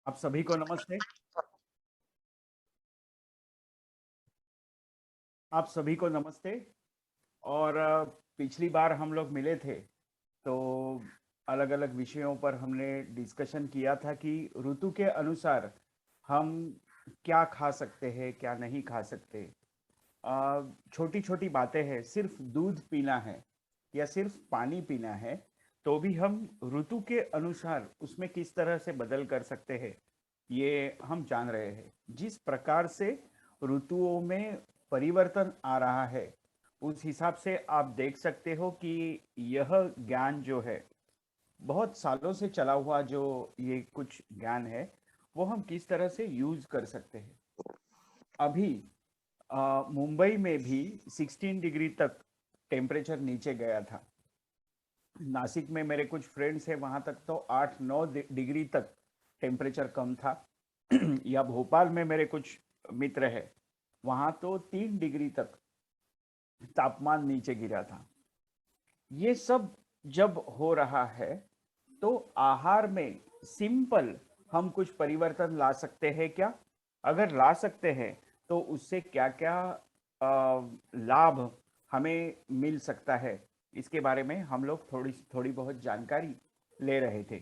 आप सभी को नमस्ते। आप सभी को नमस्ते। और पिछली बार हम लोग मिले थे तो अलग अलग विषयों पर हमने डिस्कशन किया था कि ऋतु के अनुसार हम क्या खा सकते हैं क्या नहीं खा सकते। छोटी छोटी बातें हैं, सिर्फ दूध पीना है या सिर्फ पानी पीना है तो भी हम ऋतु के अनुसार उसमें किस तरह से बदल कर सकते हैं ये हम जान रहे हैं। जिस प्रकार से ऋतुओं में परिवर्तन आ रहा है उस हिसाब से आप देख सकते हो कि यह ज्ञान जो है बहुत सालों से चला हुआ जो ये कुछ ज्ञान है वो हम किस तरह से यूज कर सकते हैं। अभी मुंबई में भी 16 डिग्री तक टेम्परेचर नीचे गया था। नासिक में मेरे कुछ फ्रेंड्स हैं, वहां तक तो 8-9 डिग्री तक टेम्परेचर कम था। या भोपाल में मेरे कुछ मित्र हैं, वहां तो 3 डिग्री तक तापमान नीचे गिरा था। ये सब जब हो रहा है तो आहार में सिंपल हम कुछ परिवर्तन ला सकते हैं क्या? अगर ला सकते हैं तो उससे क्या क्या लाभ हमें मिल सकता है, इसके बारे में हम लोग थोड़ी थोड़ी बहुत जानकारी ले रहे थे।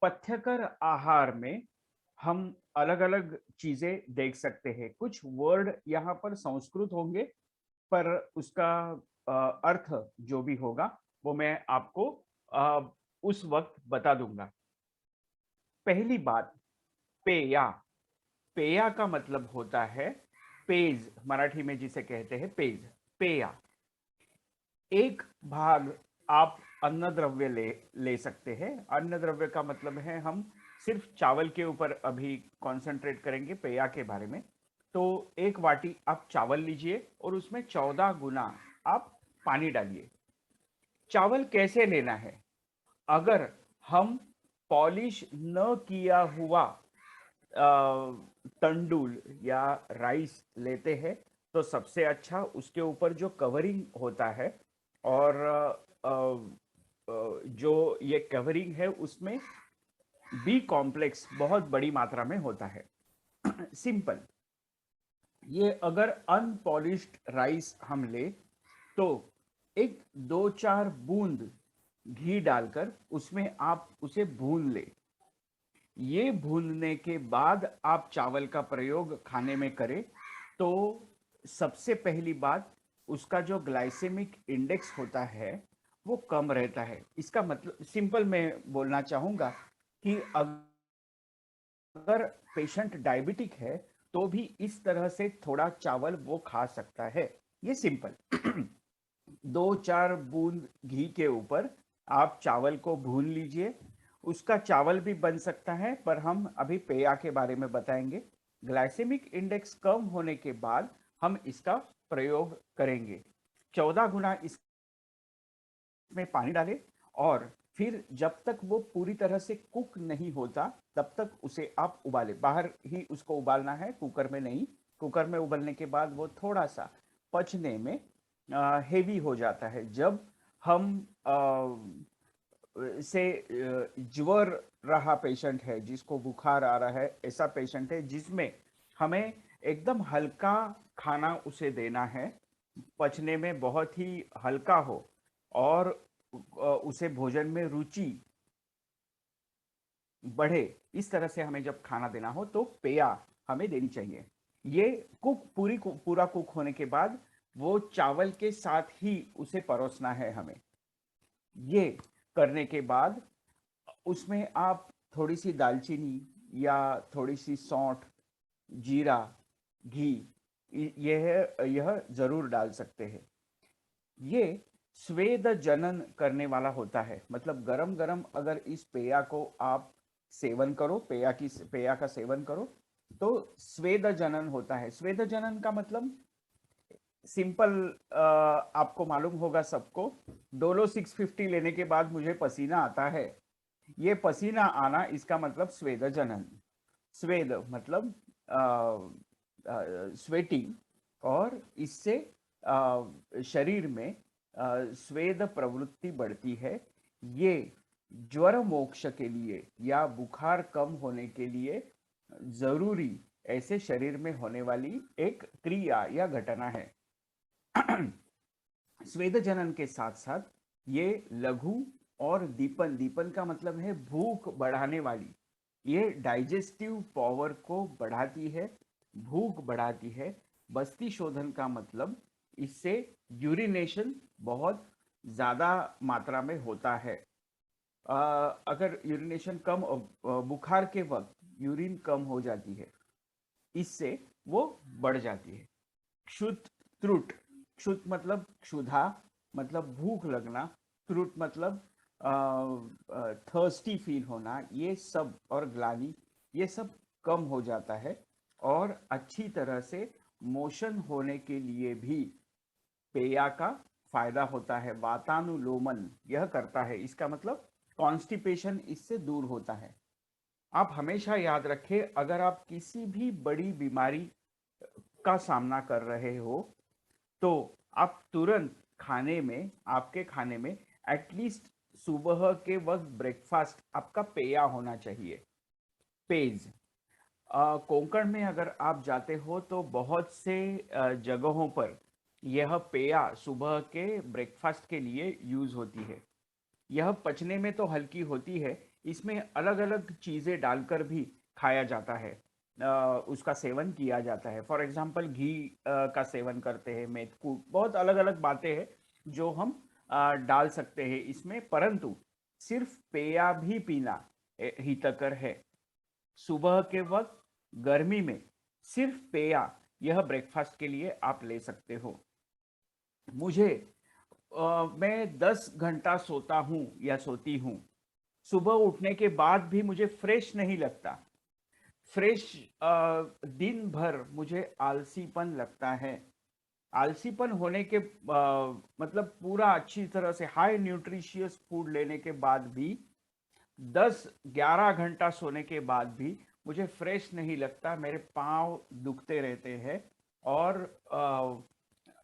पथ्यकर आहार में हम अलग अलग चीजें देख सकते हैं। कुछ वर्ड यहाँ पर संस्कृत होंगे पर उसका अर्थ जो भी होगा वो मैं आपको अ, उस वक्त बता दूंगा। पहली बात, पेया। पेया का मतलब होता है पेज, मराठी में जिसे कहते हैं पेज, पेया। एक भाग आप अन्न द्रव्य ले सकते हैं। अन्न द्रव्य का मतलब है हम सिर्फ चावल के ऊपर अभी कंसंट्रेट करेंगे पेया के बारे में। तो एक वाटी आप चावल लीजिए और उसमें 14 गुना आप पानी डालिए। चावल कैसे लेना है? अगर हम पॉलिश न किया हुआ तंडुल या राइस लेते हैं तो सबसे अच्छा, उसके ऊपर जो कवरिंग होता है और जो ये कवरिंग है उसमें बी कॉम्प्लेक्स बहुत बड़ी मात्रा में होता है। सिंपल, ये अगर अनपॉलिश्ड राइस हम ले तो एक 2-4 बूंद घी डालकर उसमें आप उसे भून ले। ये भूनने के बाद आप चावल का प्रयोग खाने में करें तो सबसे पहली बात, उसका जो ग्लाइसेमिक इंडेक्स होता है वो कम रहता है। इसका मतलब सिंपल मैं बोलना चाहूंगा कि अगर पेशेंट डायबिटिक है तो भी इस तरह से थोड़ा चावल वो खा सकता है। ये सिंपल। 2-4 बूंद घी के ऊपर आप चावल को भून लीजिए। उसका चावल भी बन सकता है पर हम अभी पेया के बारे में बताएंगे। ग्लाइसेमिक इंडेक्स कम होने के बाद हम इसका प्रयोग करेंगे। 14 गुना इसमें पानी डालें और फिर जब तक वो पूरी तरह से कुक नहीं होता तब तक उसे आप उबालें। बाहर ही उसको उबालना है, कुकर में नहीं। कुकर में उबलने के बाद वो थोड़ा सा पचने में हेवी हो जाता है। जब हम से ज्वर रहा पेशेंट है, जिसको बुखार आ रहा है, ऐसा पेशेंट है जिसमें हमें एकदम हल्का खाना उसे देना है, पचने में बहुत ही हल्का हो और उसे भोजन में रुचि बढ़े, इस तरह से हमें जब खाना देना हो तो पेया हमें देनी चाहिए। ये पूरा कुक होने के बाद वो चावल के साथ ही उसे परोसना है हमें। ये करने के बाद उसमें आप थोड़ी सी दालचीनी या थोड़ी सी सौंठ, जीरा, घी, यह जरूर डाल सकते हैं। ये स्वेद जनन करने वाला होता है, मतलब गरम गरम अगर इस पेया को आप सेवन करो, पेया का सेवन करो तो स्वेद जनन होता है। स्वेद जनन का मतलब सिंपल, आपको मालूम होगा सबको, डोलो 650 लेने के बाद मुझे पसीना आता है। ये पसीना आना इसका मतलब स्वेद जनन। स्वेद मतलब स्वेटिंग और इससे शरीर में स्वेद प्रवृत्ति बढ़ती है। ये ज्वर मोक्ष के लिए या बुखार कम होने के लिए जरूरी ऐसे शरीर में होने वाली एक क्रिया या घटना है। स्वेद जनन के साथ साथ ये लघु और दीपन, दीपन का मतलब है भूख बढ़ाने वाली, ये डाइजेस्टिव पावर को बढ़ाती है, भूख बढ़ाती है। बस्ती शोधन का मतलब इससे यूरिनेशन बहुत ज्यादा मात्रा में होता है। अगर यूरिनेशन कम, बुखार के वक्त यूरिन कम हो जाती है, इससे वो बढ़ जाती है। क्षुत त्रुट, क्षुत मतलब क्षुधा, मतलब भूख लगना, त्रुट मतलब थर्स्टी फील होना, ये सब, और ग्लानी, ये सब कम हो जाता है। और अच्छी तरह से मोशन होने के लिए भी पेया का फायदा होता है। वातानुलोमन यह करता है, इसका मतलब कॉन्स्टिपेशन इससे दूर होता है। आप हमेशा याद रखें, अगर आप किसी भी बड़ी बीमारी का सामना कर रहे हो तो आप तुरंत खाने में, आपके खाने में एटलीस्ट सुबह के वक्त ब्रेकफास्ट आपका पेया होना चाहिए, पेज। कोंकण में अगर आप जाते हो तो बहुत से जगहों पर यह पेया सुबह के ब्रेकफास्ट के लिए यूज होती है। यह पचने में तो हल्की होती है, इसमें अलग अलग चीजें डालकर भी खाया जाता है, उसका सेवन किया जाता है। फॉर एग्जाम्पल घी का सेवन करते हैं, मेथकूट, बहुत अलग अलग बातें हैं जो हम डाल सकते हैं इसमें, परंतु सिर्फ पेया भी पीना हितकर है। सुबह के वक्त गर्मी में सिर्फ पेया, यह ब्रेकफास्ट के लिए आप ले सकते हो। मुझे मैं 10 घंटा सोता हूं या सोती हूं, सुबह उठने के बाद भी मुझे फ्रेश नहीं लगता। फ्रेश, दिन भर मुझे आलसीपन लगता है। आलसीपन होने के मतलब पूरा अच्छी तरह से हाई न्यूट्रिशियस फूड लेने के बाद भी, 10-11 घंटा सोने के बाद भी मुझे फ्रेश नहीं लगता, मेरे पाँव दुखते रहते हैं और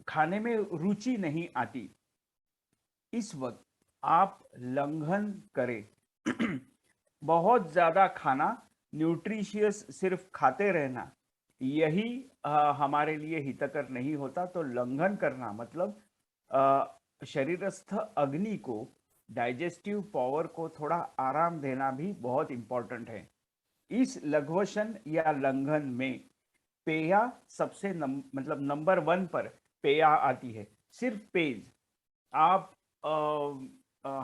खाने में रुचि नहीं आती। इस वक्त आप लंघन करें। बहुत ज्यादा खाना, न्यूट्रिशियस सिर्फ खाते रहना, यही हमारे लिए हितकर नहीं होता। तो लंघन करना मतलब शरीरस्थ अग्नि को, डाइजेस्टिव पावर को थोड़ा आराम देना भी बहुत इंपॉर्टेंट है। इस लघ्वशन या लंघन में पेया सबसे मतलब नंबर 1 पर पेया आती है, सिर्फ पेज। आप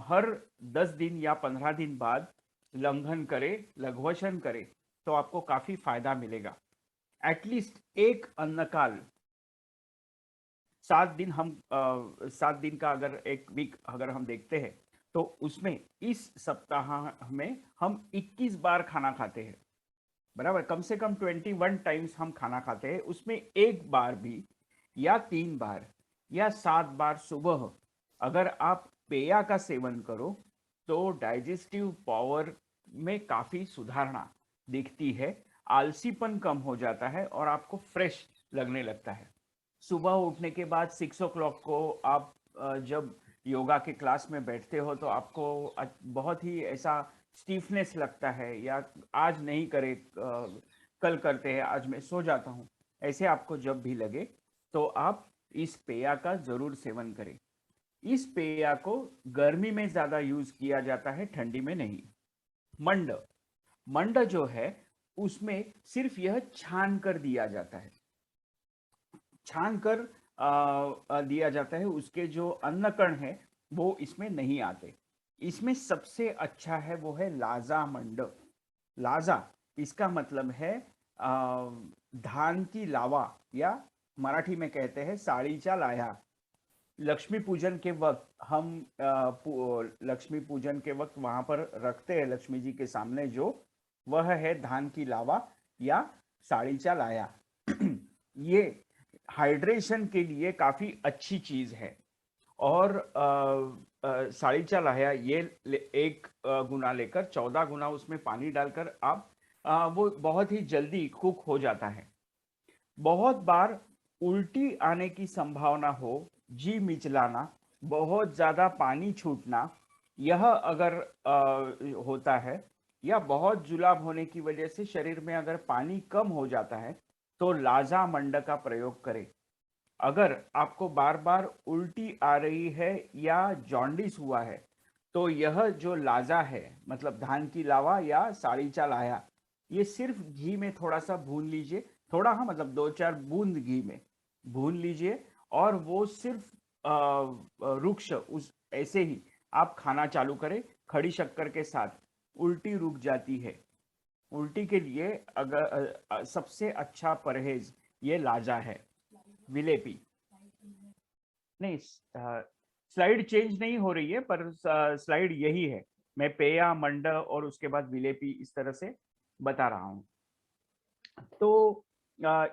हर 10 दिन या 15 दिन बाद लंघन करें, लघ्वशन करें, तो आपको काफी फायदा मिलेगा। एटलीस्ट एक अन्नकाल, 7 दिन, हम 7 दिन का अगर एक वीक अगर हम देखते हैं तो उसमें इस सप्ताह में हम 21 बार खाना खाते हैं, बराबर। कम से कम 21 टाइम्स हम खाना खाते हैं, उसमें एक बार भी या 3 बार या 7 बार सुबह अगर आप पेया का सेवन करो तो डाइजेस्टिव पावर में काफी सुधारणा दिखती है, आलसीपन कम हो जाता है और आपको फ्रेश लगने लगता है। सुबह उठने के बाद 6 o'clock को आप जब योगा के क्लास में बैठते हो तो आपको बहुत ही ऐसा स्टीफनेस लगता है, या आज नहीं करे, कल करते हैं, आज मैं सो जाता हूँ, ऐसे आपको जब भी लगे तो आप इस पेया का जरूर सेवन करें। इस पेया को गर्मी में ज्यादा यूज किया जाता है, ठंडी में नहीं। मंड, मंड जो है उसमें सिर्फ यह छान कर दिया जाता है, छान कर दिया जाता है, उसके जो अन्न कण है वो इसमें नहीं आते। इसमें सबसे अच्छा है वो है लाजा मंड। लाजा, इसका मतलब है धान की लावा, या मराठी में कहते हैं साड़ीचा लाया। लक्ष्मी पूजन के वक्त हम लक्ष्मी पूजन के वक्त वहां पर रखते हैं लक्ष्मी जी के सामने, जो वह है धान की लावा या साड़ीचा लाया। ये हाइड्रेशन के लिए काफी अच्छी चीज है। और साड़ीचा लाया ये एक गुना लेकर 14 गुना उसमें पानी डालकर आप वो बहुत ही जल्दी कुक हो जाता है। बहुत बार उल्टी आने की संभावना हो, जी मिचलाना, बहुत ज्यादा पानी छूटना, यह अगर होता है, या बहुत जुलाब होने की वजह से शरीर में अगर पानी कम हो जाता है, तो लाजा मंड का प्रयोग करें। अगर आपको बार बार उल्टी आ रही है या जॉन्डिस हुआ है, तो यह जो लाजा है, मतलब धान की लावा या साड़ीचा लाया, ये सिर्फ घी में थोड़ा सा भून लीजिए। थोड़ा, हाँ, मतलब 2-4 बूंद घी में भून लीजिए, और वो सिर्फ रुक्ष उस ऐसे ही आप खाना चालू करें खड़ी शक्कर के साथ। उल्टी रुक जाती है। उल्टी के लिए अगर सबसे अच्छा परहेज ये लाजा है, विलेपी। नहीं, स्लाइड चेंज नहीं हो रही है, पर स्लाइड यही है। मैं पेया, मंड और उसके बाद विलेपी इस तरह से बता रहा हूं। तो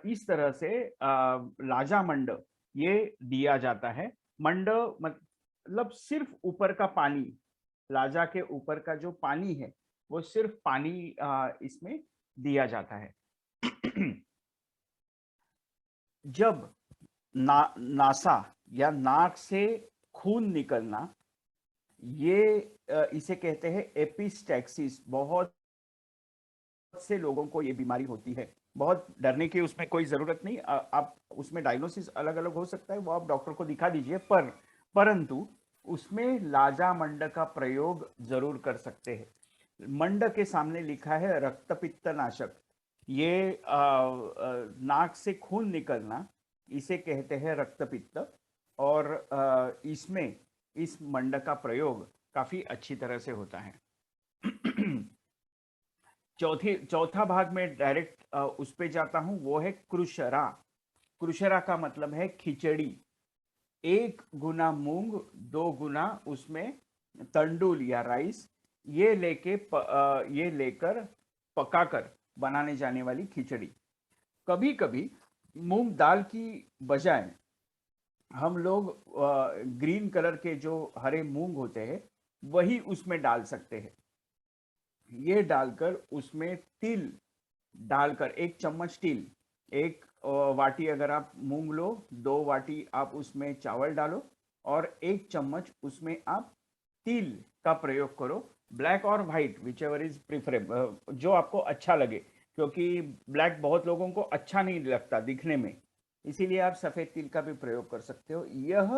इस तरह से लाजा मंड ये दिया जाता है। मंड मतलब सिर्फ ऊपर का पानी, लाजा के ऊपर का जो पानी है, वो सिर्फ पानी इसमें दिया जाता है। जब नासा या नाक से खून निकलना, ये इसे कहते हैं एपिस्टैक्सिस। बहुत से लोगों को ये बीमारी होती है। बहुत डरने की उसमें कोई जरूरत नहीं। आप उसमें डायग्नोसिस अलग अलग हो सकता है, वो आप डॉक्टर को दिखा दीजिए, परंतु उसमें लाजा मंड का प्रयोग जरूर कर सकते हैं। मंड के सामने लिखा है रक्तपित्त नाशक। ये नाक से खून निकलना, इसे कहते हैं रक्तपित्त। और इसमें इस मंड का प्रयोग काफी अच्छी तरह से होता है। चौथा भाग में डायरेक्ट उस पे जाता हूं, वो है कृशरा। कृशरा का मतलब है खिचड़ी। 1 गुना मूंग, 2 गुना उसमें तंडुल या राइस, ये लेकर पकाकर बनाने जाने वाली खिचड़ी। कभी कभी मूंग दाल की बजाय हम लोग ग्रीन कलर के जो हरे मूंग होते हैं, वही उसमें डाल सकते हैं। ये डालकर उसमें तिल डालकर, 1 चम्मच तिल, 1 वाटी अगर आप मूंग लो, 2 वाटी आप उसमें चावल डालो, और 1 चम्मच उसमें आप तिल का प्रयोग करो। ब्लैक और white, which ever is preferable, जो आपको अच्छा लगे, क्योंकि ब्लैक बहुत लोगों को अच्छा नहीं लगता दिखने में, इसीलिए आप सफेद तिल का भी प्रयोग कर सकते हो। यह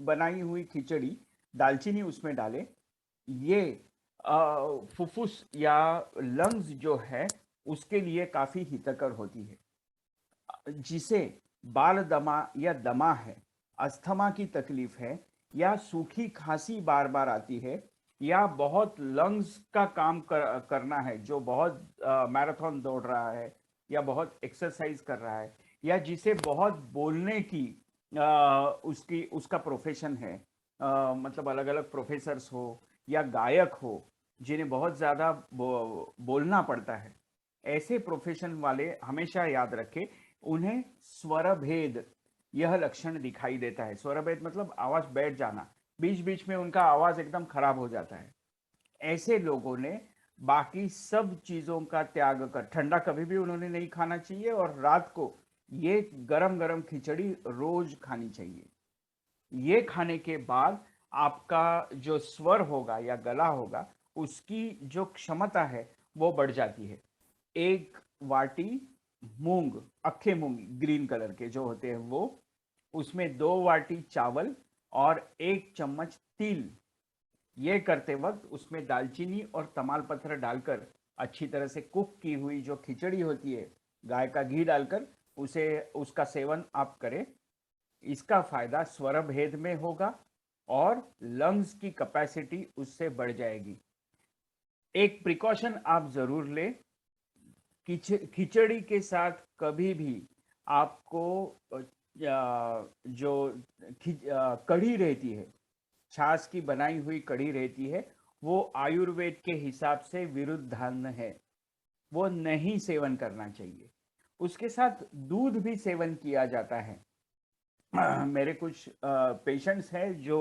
बनाई हुई खिचड़ी, दालचीनी उसमें डालें। ये फुफ्फुस या लंग्स जो है, उसके लिए काफी हितकर होती है। जिसे बाल दमा या दमा है, अस्थमा की तकलीफ है, या सूखी खांसी बार बार आती है, या बहुत लंग्स का काम करना है, जो बहुत मैराथन दौड़ रहा है, या बहुत एक्सरसाइज कर रहा है, या जिसे बहुत बोलने की उसका प्रोफेशन है, मतलब अलग अलग प्रोफेसर्स हो या गायक हो, जिन्हें बहुत ज्यादा बोलना पड़ता है, ऐसे प्रोफेशन वाले हमेशा याद रखें, उन्हें स्वरभेद यह लक्षण दिखाई देता है। स्वरभेद मतलब आवाज बैठ जाना, बीच बीच में उनका आवाज एकदम खराब हो जाता है। ऐसे लोगों ने बाकी सब चीजों का त्याग कर, ठंडा कभी भी उन्होंने नहीं खाना चाहिए, और रात को ये गरम गरम खिचड़ी रोज खानी चाहिए। ये खाने के बाद आपका जो स्वर होगा या गला होगा, उसकी जो क्षमता है वो बढ़ जाती है। 1 वाटी मूंग, अक्खे मूंग ग्रीन कलर के जो होते हैं वो, उसमें 2 वाटी चावल और 1 चम्मच तिल, ये करते वक्त उसमें दालचीनी और तमालपत्र डालकर अच्छी तरह से कुक की हुई जो खिचड़ी होती है, गाय का घी डालकर, उसे उसका सेवन आप करें। इसका फायदा स्वर भेद में होगा, और लंग्स की कैपेसिटी उससे बढ़ जाएगी। एक प्रिकॉशन आप जरूर ले, खिचड़ी के साथ कभी भी आपको जो कढ़ी रहती है, छाछ की बनाई हुई कढ़ी रहती है, वो आयुर्वेद के हिसाब से विरुद्धान्न है, वो नहीं सेवन करना चाहिए। उसके साथ दूध भी सेवन किया जाता है। मेरे कुछ पेशेंट्स हैं जो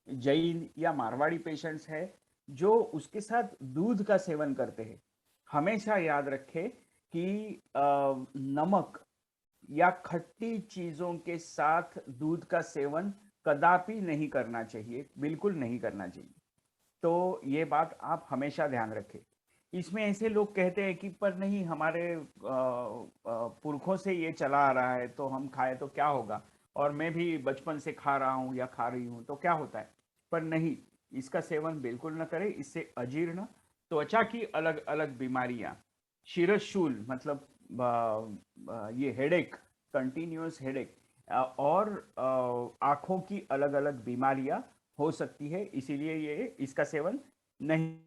जैन या मारवाड़ी पेशेंट्स हैं, जो उसके साथ दूध का सेवन करते हैं। हमेशा याद रखें कि नमक या खट्टी चीजों के साथ दूध का सेवन कदापि नहीं करना चाहिए, बिल्कुल नहीं करना चाहिए। तो ये बात आप हमेशा ध्यान रखें। इसमें ऐसे लोग कहते हैं कि पर नहीं, हमारे पुरखों से ये चला आ रहा है तो हम खाए तो क्या होगा, और मैं भी बचपन से खा रहा हूँ या खा रही हूँ तो क्या होता है। पर नहीं, इसका सेवन बिल्कुल न करें। इससे अजीर्ण, त्वचा की अलग अलग बीमारियां, शिरशूल मतलब ये हेडेक, कंटिन्यूअस हेडेक, और आंखों की अलग अलग बीमारियां हो सकती है। इसीलिए ये इसका सेवन नहीं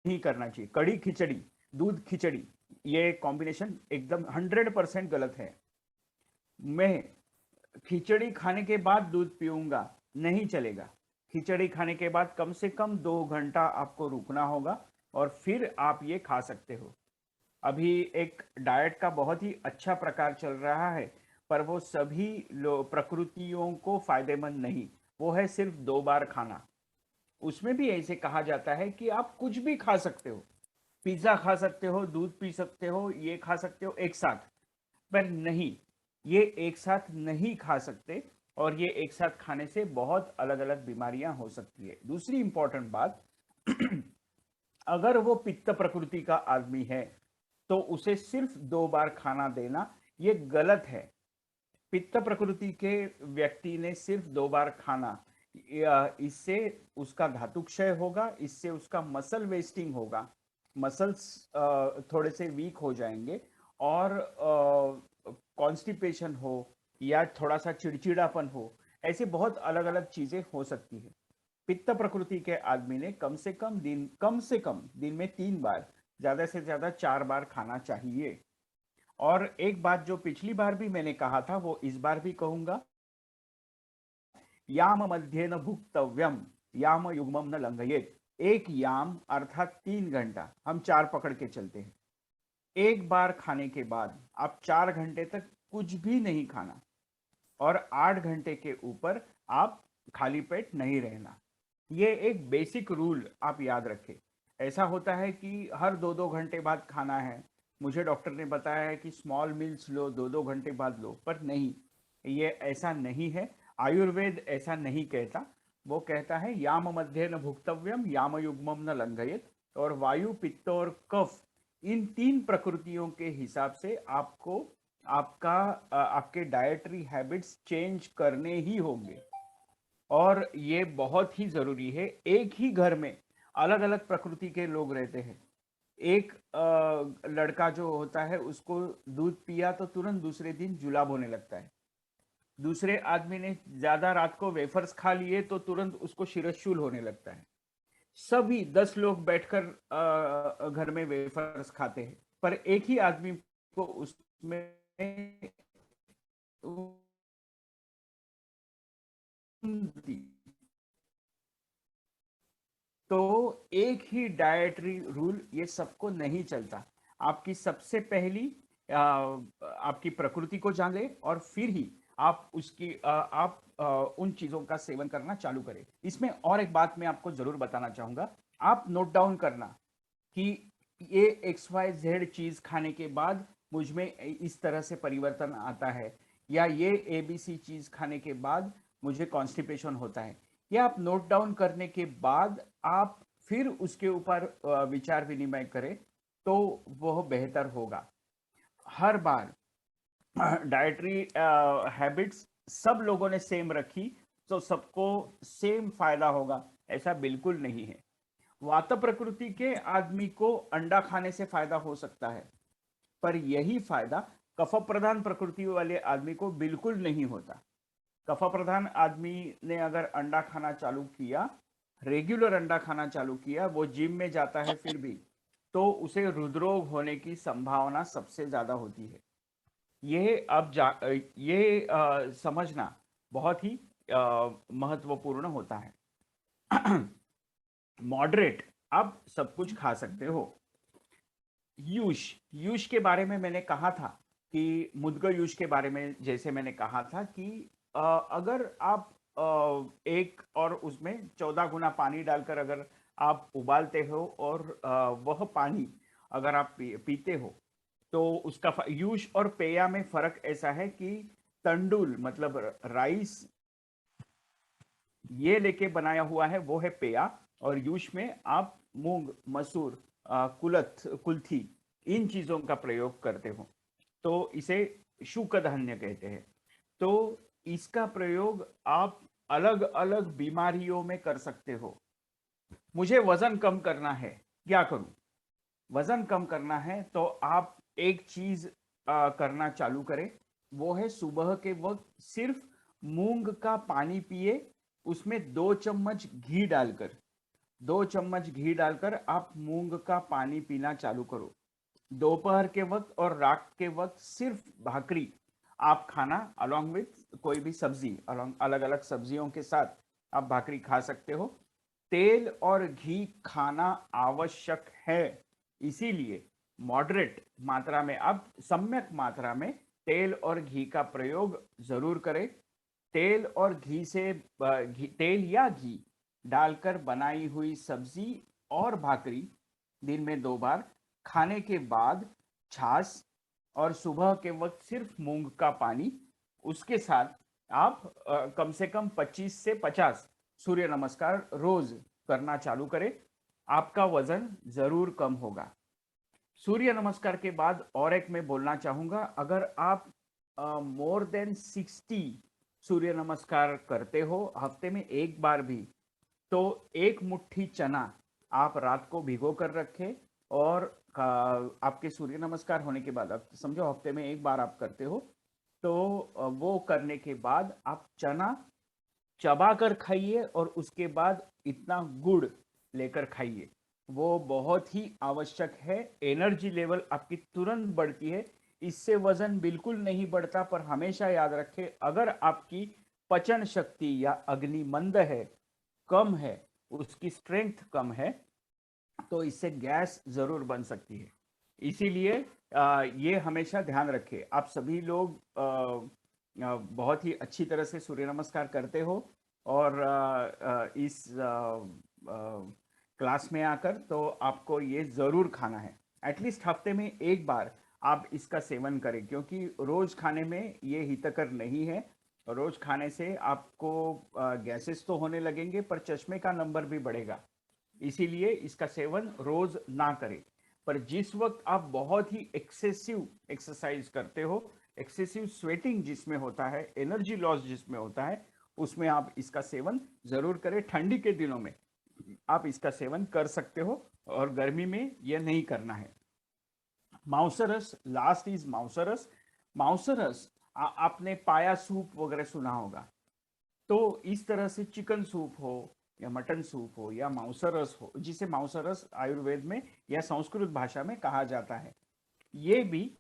नहीं करना चाहिए। कड़ी खिचड़ी, दूध खिचड़ी, ये कॉम्बिनेशन एकदम 100% गलत है। मैं खिचड़ी खाने के बाद दूध पीऊंगा, नहीं चलेगा। खिचड़ी खाने के बाद कम से कम 2 घंटा आपको रुकना होगा और फिर आप ये खा सकते हो। अभी एक डाइट का बहुत ही अच्छा प्रकार चल रहा है, पर वो सभी प्रकृतियों को फायदेमंद नहीं। वो है सिर्फ 2 बार खाना। उसमें भी ऐसे कहा जाता है कि आप कुछ भी खा सकते हो, पिज्जा खा सकते हो, दूध पी सकते हो, ये खा सकते हो एक साथ। पर नहीं, ये एक साथ नहीं खा सकते, और ये एक साथ खाने से बहुत अलग अलग बीमारियां हो सकती है। दूसरी इंपॉर्टेंट बात, अगर वो पित्त प्रकृति का आदमी है तो उसे सिर्फ 2 बार खाना देना ये गलत है। पित्त प्रकृति के व्यक्ति ने सिर्फ 2 बार खाना, इससे उसका धातु क्षय होगा, इससे उसका मसल वेस्टिंग होगा, मसल्स थोड़े से वीक हो जाएंगे, और कॉन्स्टिपेशन हो या थोड़ा सा चिड़चिड़ापन हो, ऐसे बहुत अलग अलग चीजें हो सकती है। पित्त प्रकृति के आदमी ने कम से कम दिन में 3 बार, ज्यादा से ज्यादा 4 बार खाना चाहिए। और एक बात जो पिछली बार भी मैंने कहा था वो इस बार भी कहूंगा, याम मध्य न भुक्तव्यम, याम युग्मम न लंघयेत। एक याम अर्थात 3 घंटा, हम 4 पकड़ के चलते हैं। एक बार खाने के बाद आप 4 घंटे तक कुछ भी नहीं खाना, और 8 घंटे के ऊपर आप खाली पेट नहीं रहना। ये एक बेसिक रूल आप याद रखें। ऐसा होता है कि हर 2-2 घंटे बाद खाना है। मुझे डॉक्टर ने बताया है कि स्मॉल मील्स लो, 2-2 घंटे बाद लो, पर नहीं, ये ऐसा नहीं है। आयुर्वेद ऐसा नहीं कहता। वो कहता है याम मध्य न भुक्तव्यम, याम युग्मम न लंघयेत। और वायु, पित्त और कफ, इन 3 प्रकृतियों के हिसाब से आपको आपके डाइटरी हैबिट्स चेंज करने ही होंगे। और ये बहुत ही जरूरी है। एक ही घर में अलग अलग प्रकृति के लोग रहते हैं। एक लड़का जो होता है उसको दूध पिया तो तुरंत दूसरे दिन जुलाब होने लगता है। दूसरे आदमी ने ज्यादा रात को वेफर्स खा लिए तो तुरंत उसको शिरशूल होने लगता है। सभी 10 लोग बैठकर घर में वेफर्स खाते हैं, पर एक ही आदमी को उसमें तो एक ही डाइटरी रूल ये सबको नहीं चलता। आपकी सबसे पहली आपकी प्रकृति को जान ले, और फिर ही आप उन चीजों का सेवन करना चालू करें। इसमें और एक बात मैं आपको जरूर बताना चाहूंगा, आप नोट डाउन करना कि ये XYZ चीज खाने के बाद मुझ में इस तरह से परिवर्तन आता है, या ये ABC चीज खाने के बाद मुझे कॉन्स्टिपेशन होता है। ये आप नोट डाउन करने के बाद आप फिर उसके ऊपर विचार विनिमय करें तो वह बेहतर होगा। हर बार डाइटरी हैबिट्स सब लोगों ने सेम रखी तो सबको सेम फायदा होगा, ऐसा बिल्कुल नहीं है। वात प्रकृति के आदमी को अंडा खाने से फायदा हो सकता है, पर यही फायदा कफ प्रधान प्रकृति वाले आदमी को बिल्कुल नहीं होता। कफ प्रधान आदमी ने अगर अंडा खाना चालू किया, रेगुलर अंडा खाना चालू किया, वो जिम में जाता है फिर भी, तो उसे हृदरोग होने की संभावना सबसे ज्यादा होती है। ये ये समझना बहुत ही महत्वपूर्ण होता है। मॉडरेट आप सब कुछ खा सकते हो। यूश, यूश के बारे में मैंने कहा था कि मुद्ग यूश के बारे में जैसे मैंने कहा था कि अगर आप एक और उसमें 14 गुना पानी डालकर अगर आप उबालते हो और वह पानी अगर आप पीते हो तो उसका यूश और पेया में फर्क ऐसा है कि तंडुल मतलब राइस ये लेके बनाया हुआ है वो है पेया, और यूश में आप मूंग, मसूर, कुल्थी इन चीजों का प्रयोग करते हो, तो इसे शुक धान्य कहते हैं। तो इसका प्रयोग आप अलग अलग बीमारियों में कर सकते हो। मुझे वजन कम करना है, क्या करूं? वजन कम करना है तो आप एक चीज करना चालू करें, वो है सुबह के वक्त सिर्फ मूंग का पानी पिए, उसमें 2 चम्मच घी डालकर, 2 चम्मच घी डालकर आप मूंग का पानी पीना चालू करो। दोपहर के वक्त और रात के वक्त सिर्फ भाकरी आप खाना, अलोंग विथ कोई भी सब्जी, अलोंग अलग अलग सब्जियों के साथ आप भाकरी खा सकते हो। तेल और घी खाना आवश्यक है, इसीलिए मॉडरेट मात्रा में, आप सम्यक मात्रा में तेल और घी का प्रयोग जरूर करें। तेल और घी से तेल या घी डालकर बनाई हुई सब्जी और भाकरी दिन में 2 बार, खाने के बाद छाछ, और सुबह के वक्त सिर्फ मूंग का पानी, उसके साथ आप कम से कम 25 से 50 सूर्य नमस्कार रोज करना चालू करें, आपका वजन जरूर कम होगा। सूर्य नमस्कार के बाद और एक मैं बोलना चाहूंगा, अगर आप मोर देन 60 सूर्य नमस्कार करते हो हफ्ते में एक बार भी, तो एक मुट्ठी चना आप रात को भिगो कर रखें, और आपके सूर्य नमस्कार होने के बाद, आप समझो हफ्ते में एक बार आप करते हो, तो वो करने के बाद आप चना चबा कर खाइए, और उसके बाद इतना गुड़ लेकर खाइए, वो बहुत ही आवश्यक है। एनर्जी लेवल आपकी तुरंत बढ़ती है, इससे वजन बिल्कुल नहीं बढ़ता, पर हमेशा याद रखें अगर आपकी पचन शक्ति या अग्नि मंद है, कम है, उसकी स्ट्रेंथ कम है, तो इससे गैस जरूर बन सकती है। इसीलिए ये हमेशा ध्यान रखें। आप सभी लोग बहुत ही अच्छी तरह से सूर्य नमस्कार करते हो, और इस क्लास में आकर तो आपको ये जरूर खाना है, एटलीस्ट हफ्ते में एक बार आप इसका सेवन करें, क्योंकि रोज खाने में ये हितकर नहीं है। रोज खाने से आपको गैसेस तो होने लगेंगे, पर चश्मे का नंबर भी बढ़ेगा, इसीलिए इसका सेवन रोज ना करें। पर जिस वक्त आप बहुत ही एक्सेसिव एक्सरसाइज करते हो, एक्सेसिव स्वेटिंग जिसमें होता है, एनर्जी लॉस जिसमें होता है, उसमें आप इसका सेवन जरूर करें। ठंडी के दिनों में आप इसका सेवन कर सकते हो, और गर्मी में यह नहीं करना है। माउसरस, लास्ट इज माउसरस। माउसरस आपने पाया सूप वगैरह सुना होगा, तो इस तरह से चिकन सूप हो या मटन सूप हो या मांसरस हो, जिसे मांसरस आयुर्वेद में या संस्कृत भाषा में कहा जाता है, ये भी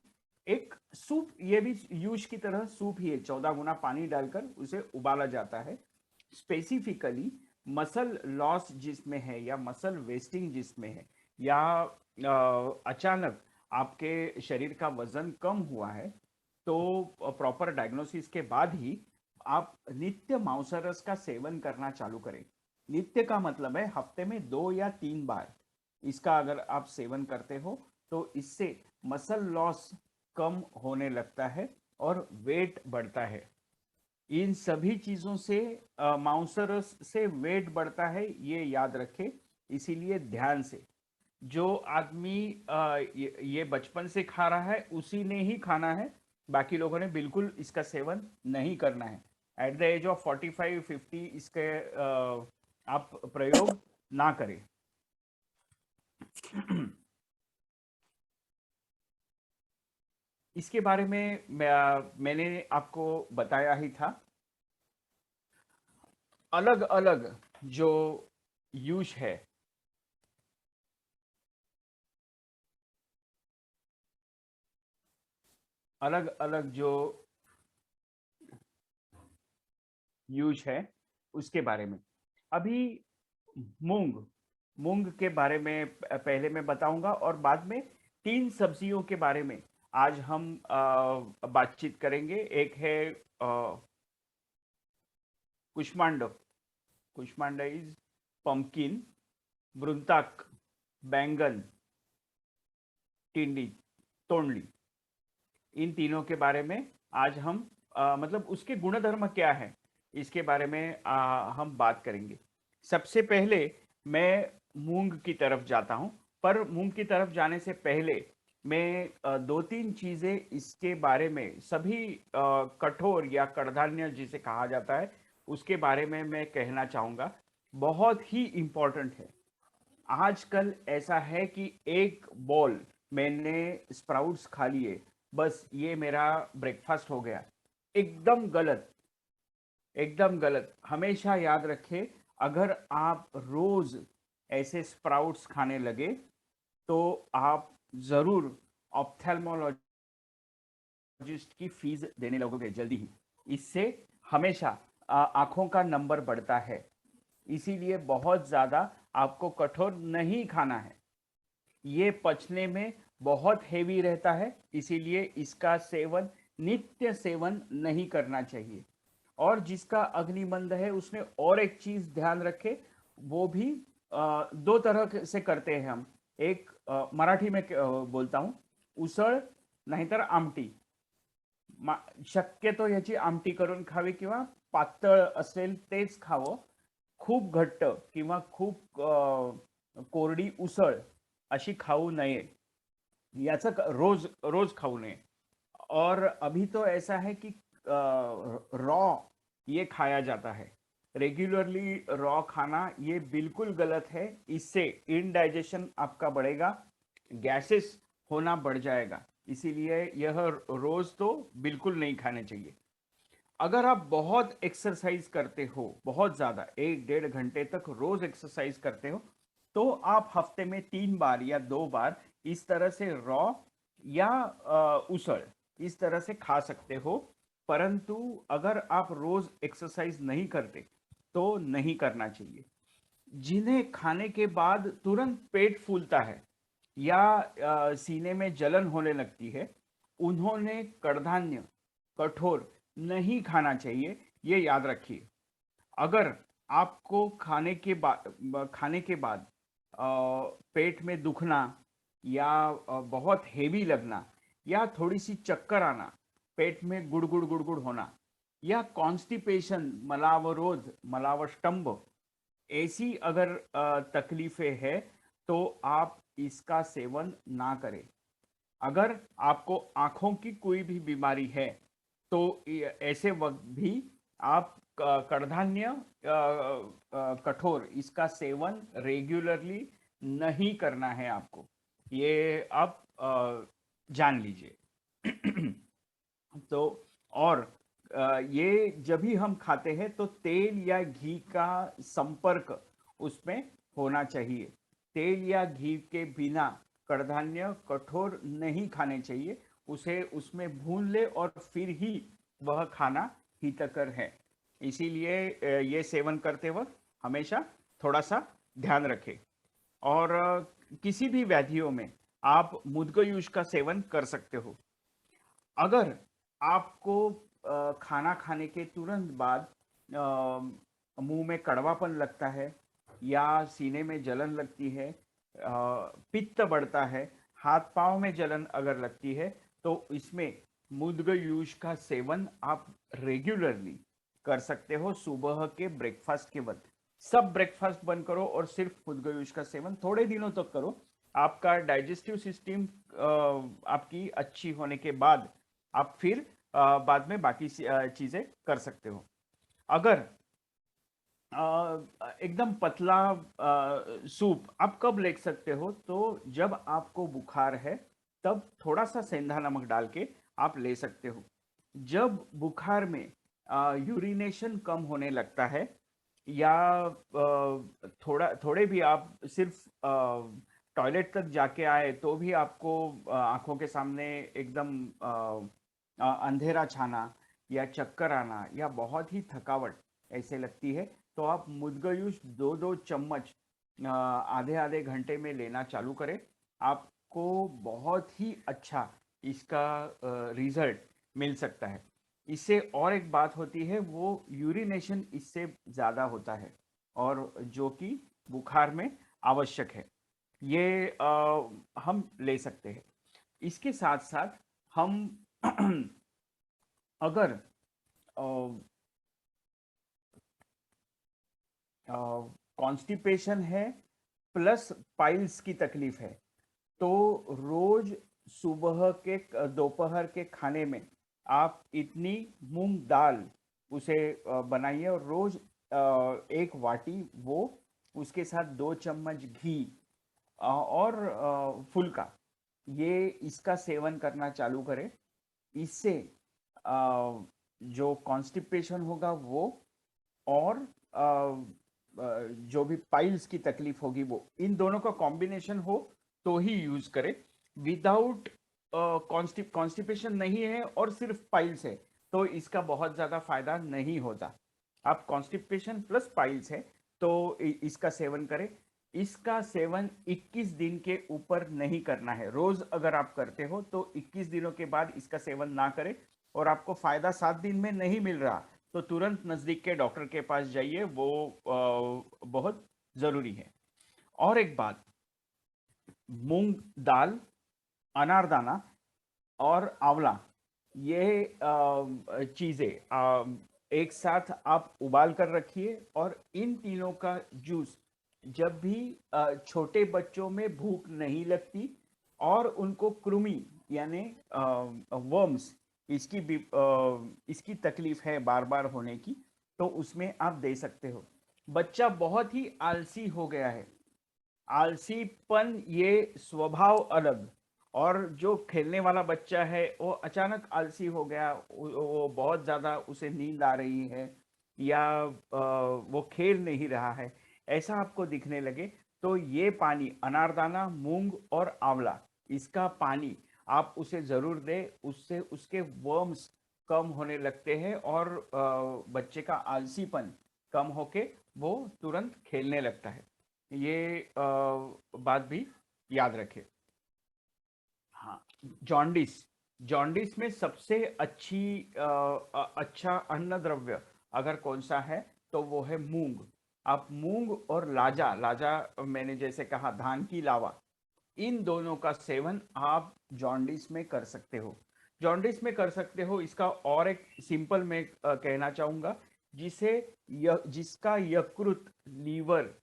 एक सूप, ये भी यूज की तरह सूप ही है। 14 गुना पानी डालकर उसे उबाला जाता है। स्पेसिफिकली मसल लॉस जिसमें है, या मसल वेस्टिंग जिसमें है, या अचानक आपके शरीर का वजन कम हुआ है, तो प्रॉपर डायग्नोसिस के बाद ही आप नित्य मांसारस का सेवन करना चालू करें। नित्य का मतलब है हफ्ते में 2 या 3 बार इसका अगर आप सेवन करते हो, तो इससे मसल लॉस कम होने लगता है और वेट बढ़ता है। इन सभी चीजों से मांसारस से वेट बढ़ता है, ये याद रखें। इसीलिए ध्यान से, जो आदमी ये बचपन से खा रहा है उसी ने ही खाना है, बाकी लोगों ने बिल्कुल इसका सेवन नहीं करना है। एट द एज ऑफ 45-50 इसके आप प्रयोग ना करें। इसके बारे में मैंने आपको बताया ही था। अलग अलग जो यूज है, अलग अलग जो यूज है उसके बारे में अभी, मूंग, मूंग के बारे में पहले मैं बताऊंगा, और बाद में 3 सब्जियों के बारे में आज हम बातचीत करेंगे। एक है कुष्मांड, कुष्मांड इज पंपकिन, वृंताक, बैंगन, टिंडी, तोंडली, इन तीनों के बारे में आज हम मतलब उसके गुणधर्म क्या है इसके बारे में हम बात करेंगे। सबसे पहले मैं मूंग की तरफ जाता हूं, पर मूंग की तरफ जाने से पहले मैं दो तीन चीजें इसके बारे में सभी कठोर या कड़धान्य जिसे कहा जाता है उसके बारे में मैं कहना चाहूंगा। बहुत ही इंपॉर्टेंट है। आजकल ऐसा है कि एक बॉल मैंने स्प्राउट्स खा लिए, बस ये मेरा ब्रेकफास्ट हो गया। एकदम गलत, एकदम गलत। हमेशा याद रखें, अगर आप रोज ऐसे स्प्राउट्स खाने लगे तो आप जरूर ऑप्थेल्मोलॉजिस्ट की फीस देने लगोगे जल्दी ही। इससे हमेशा आंखों का नंबर बढ़ता है। इसीलिए बहुत ज्यादा आपको कठोर नहीं खाना है। ये पचने में बहुत हेवी रहता है, इसीलिए इसका सेवन नित्य सेवन नहीं करना चाहिए। और जिसका अग्निमंद है उसने और एक चीज ध्यान रखे, वो भी दो तरह से करते हैं हम। एक मराठी में बोलता हूं, उसळ नाहीतर आमटी। शक्यतो याची आमटी करून खावी किंवा पातळ असेल तेच खावं। खूप घट्ट किंवा खूप कोरडी उसळ अशी खाऊ नये। याचं रोज रोज खाऊ नये। और अभी तो ऐसा है कि रॉ ये खाया जाता है। रेगुलरली रॉ खाना ये बिल्कुल गलत है। इससे इनडाइजेशन आपका बढ़ेगा, गैसेस होना बढ़ जाएगा। इसीलिए यह रोज तो बिल्कुल नहीं खाने चाहिए। अगर आप बहुत एक्सरसाइज करते हो, बहुत ज्यादा 1 डेढ़ घंटे तक रोज एक्सरसाइज करते हो, तो आप हफ्ते में 3 बार या 2 बार इस तरह से रॉ या उसळ इस तरह से खा सकते हो। परंतु अगर आप रोज एक्सरसाइज नहीं करते तो नहीं करना चाहिए। जिन्हें खाने के बाद तुरंत पेट फूलता है या सीने में जलन होने लगती है, उन्होंने कड़धान्य कठोर नहीं खाना चाहिए, ये याद रखिए। अगर आपको खाने के बाद पेट में दुखना या बहुत हेवी लगना या थोड़ी सी चक्कर आना, पेट में गुड़गुड़ गुड़गुड़ होना या कॉन्स्टिपेशन, मलावरोध, मलावष्टंभ, ऐसी अगर तकलीफें हैं तो आप इसका सेवन ना करें। अगर आपको आंखों की कोई भी बीमारी है तो ऐसे वक्त भी आप कड़धान्य कठोर इसका सेवन रेगुलरली नहीं करना है आपको। ये आप जान लीजिए। तो और ये जब भी हम खाते हैं तो तेल या घी का संपर्क उसमें होना चाहिए। तेल या घी के बिना कड़धान्य कठोर नहीं खाने चाहिए। उसे उसमें भून ले और फिर ही वह खाना हितकर है। इसीलिए ये सेवन करते वक्त हमेशा थोड़ा सा ध्यान रखें। और किसी भी व्याधियों में आप मुद्गयूष का सेवन कर सकते हो। अगर आपको खाना खाने के तुरंत बाद मुंह में कड़वापन लगता है या सीने में जलन लगती है, पित्त बढ़ता है, हाथ पांव में जलन अगर लगती है, तो इसमें मुद्गयूष का सेवन आप रेगुलरली कर सकते हो। सुबह के ब्रेकफास्ट के वक्त सब ब्रेकफास्ट बंद करो और सिर्फ मुद्गयूष का सेवन थोड़े दिनों तक करो। आपका डाइजेस्टिव सिस्टम आपकी अच्छी होने के बाद आप फिर बाद में बाकी चीजें कर सकते हो। अगर एकदम पतला सूप आप कब ले सकते हो, तो जब आपको बुखार है तब थोड़ा सा सेंधा नमक डाल के आप ले सकते हो। जब बुखार में यूरिनेशन कम होने लगता है या थोड़े भी आप सिर्फ टॉयलेट तक जाके आए तो भी आपको आंखों के सामने एकदम अंधेरा छाना या चक्कर आना या बहुत ही थकावट ऐसे लगती है, तो आप मुद्गयूष 2-2 चम्मच आधे आधे घंटे में लेना चालू करें। आपको बहुत ही अच्छा इसका रिजल्ट मिल सकता है। इससे और एक बात होती है, वो यूरिनेशन इससे ज्यादा होता है और जो कि बुखार में आवश्यक है। ये हम ले सकते हैं। इसके साथ साथ हम अगर कॉन्स्टिपेशन है प्लस पाइल्स की तकलीफ है, तो रोज सुबह के दोपहर के खाने में आप इतनी मूंग दाल उसे बनाइए, और रोज एक वाटी वो, उसके साथ 2 चम्मच घी और फुल्का, ये इसका सेवन करना चालू करें। इससे जो कॉन्स्टिपेशन होगा वो, और जो भी पाइल्स की तकलीफ होगी वो, इन दोनों का कॉम्बिनेशन हो तो ही यूज करें। विदाउट कॉन्स्टिपेशन नहीं है और सिर्फ पाइल्स है तो इसका बहुत ज्यादा फायदा नहीं होता। आप कॉन्स्टिपेशन प्लस पाइल्स है तो इसका सेवन करें। इसका सेवन 21 दिन के ऊपर नहीं करना है। रोज अगर आप करते हो तो 21 दिनों के बाद इसका सेवन ना करें, और आपको फायदा 7 दिन में नहीं मिल रहा तो तुरंत नजदीक के डॉक्टर के पास जाइए, वो बहुत जरूरी है। और एक बात, मूंग दाल, अनारदाना और आंवला, ये चीजें एक साथ आप उबाल कर रखिए, और इन तीनों का जूस जब भी छोटे बच्चों में भूख नहीं लगती और उनको कृमि यानी वर्म्स इसकी तकलीफ है बार बार होने की, तो उसमें आप दे सकते हो। बच्चा बहुत ही आलसी हो गया है, आलसीपन ये स्वभाव अलग, और जो खेलने वाला बच्चा है वो अचानक आलसी हो गया, वो बहुत ज्यादा उसे नींद आ रही है, या वो खेल नहीं रहा है, ऐसा आपको दिखने लगे, तो ये पानी अनारदाना, मूंग और आंवला, इसका पानी आप उसे जरूर दें। उससे उसके वर्म्स कम होने लगते हैं, और बच्चे का आलसीपन कम होके वो तुरंत खेलने लगता है। ये बात भी याद रखें। हाँ, जॉन्डिस, जॉन्डिस में सबसे अच्छा अन्न द्रव्य अगर कौन सा है तो वो है मूंग। आप मूंग और लाजा, लाजा मैंने जैसे कहा धान की लावा, इन दोनों का सेवन आप जॉन्डिस में कर सकते हो। जॉन्डिस में कर सकते हो, इसका और एक सिंपल मैं कहना चाहूंगा, जिसका यकृत, लीवर,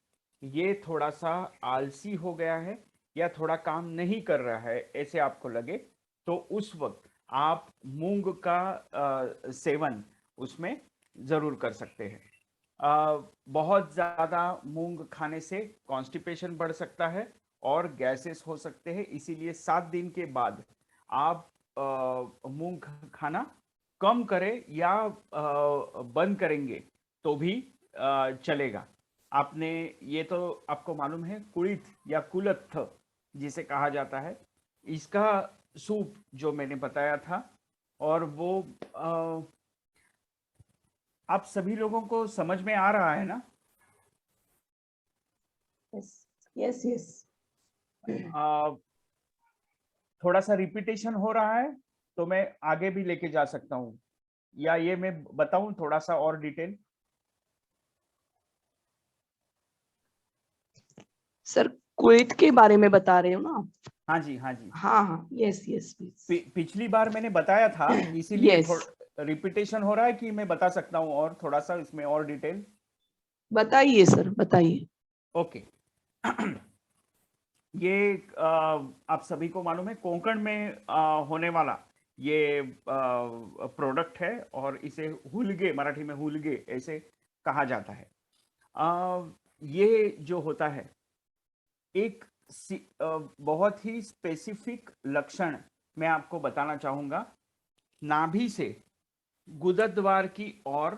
ये थोड़ा सा आलसी हो गया है या थोड़ा काम नहीं कर रहा है ऐसे आपको लगे, तो उस वक्त आप मूंग का सेवन उसमें जरूर कर सकते हैं। बहुत ज्यादा मूंग खाने से कॉन्स्टिपेशन बढ़ सकता है और गैसेस हो सकते हैं, इसीलिए 7 दिन के बाद आप मूंग खाना कम करें या बंद करेंगे तो भी चलेगा। आपने, ये तो आपको मालूम है, कुलिथ या कुलत्थ जिसे कहा जाता है, इसका सूप जो मैंने बताया था, और वो आप सभी लोगों को समझ में आ रहा है ना? Yes yes yes. थोड़ा सा रिपीटेशन हो रहा है तो मैं आगे भी लेके जा सकता हूँ, या ये मैं बताऊं थोड़ा सा और डिटेल? सर कुवैत के बारे में बता रहे हो ना? हाँ जी, हाँ जी। हाँ हाँ, यस यस प्लीज। पिछली बार मैंने बताया था, इसीलिए यस, थोड़ा रिपीटेशन हो रहा है कि मैं बता सकता हूँ और थोड़ा सा इसमें और डिटेल? बताइए सर बताइए। ओके। ये आप सभी को मालूम है, कोंकण में होने वाला ये प्रोडक्ट है, और इसे हुलगे, मराठी में हुलगे ऐसे कहा जाता है। ये जो होता है, एक बहुत ही स्पेसिफिक लक्षण मैं आपको बताना चाहूंगा। नाभि से गुदद्वार की ओर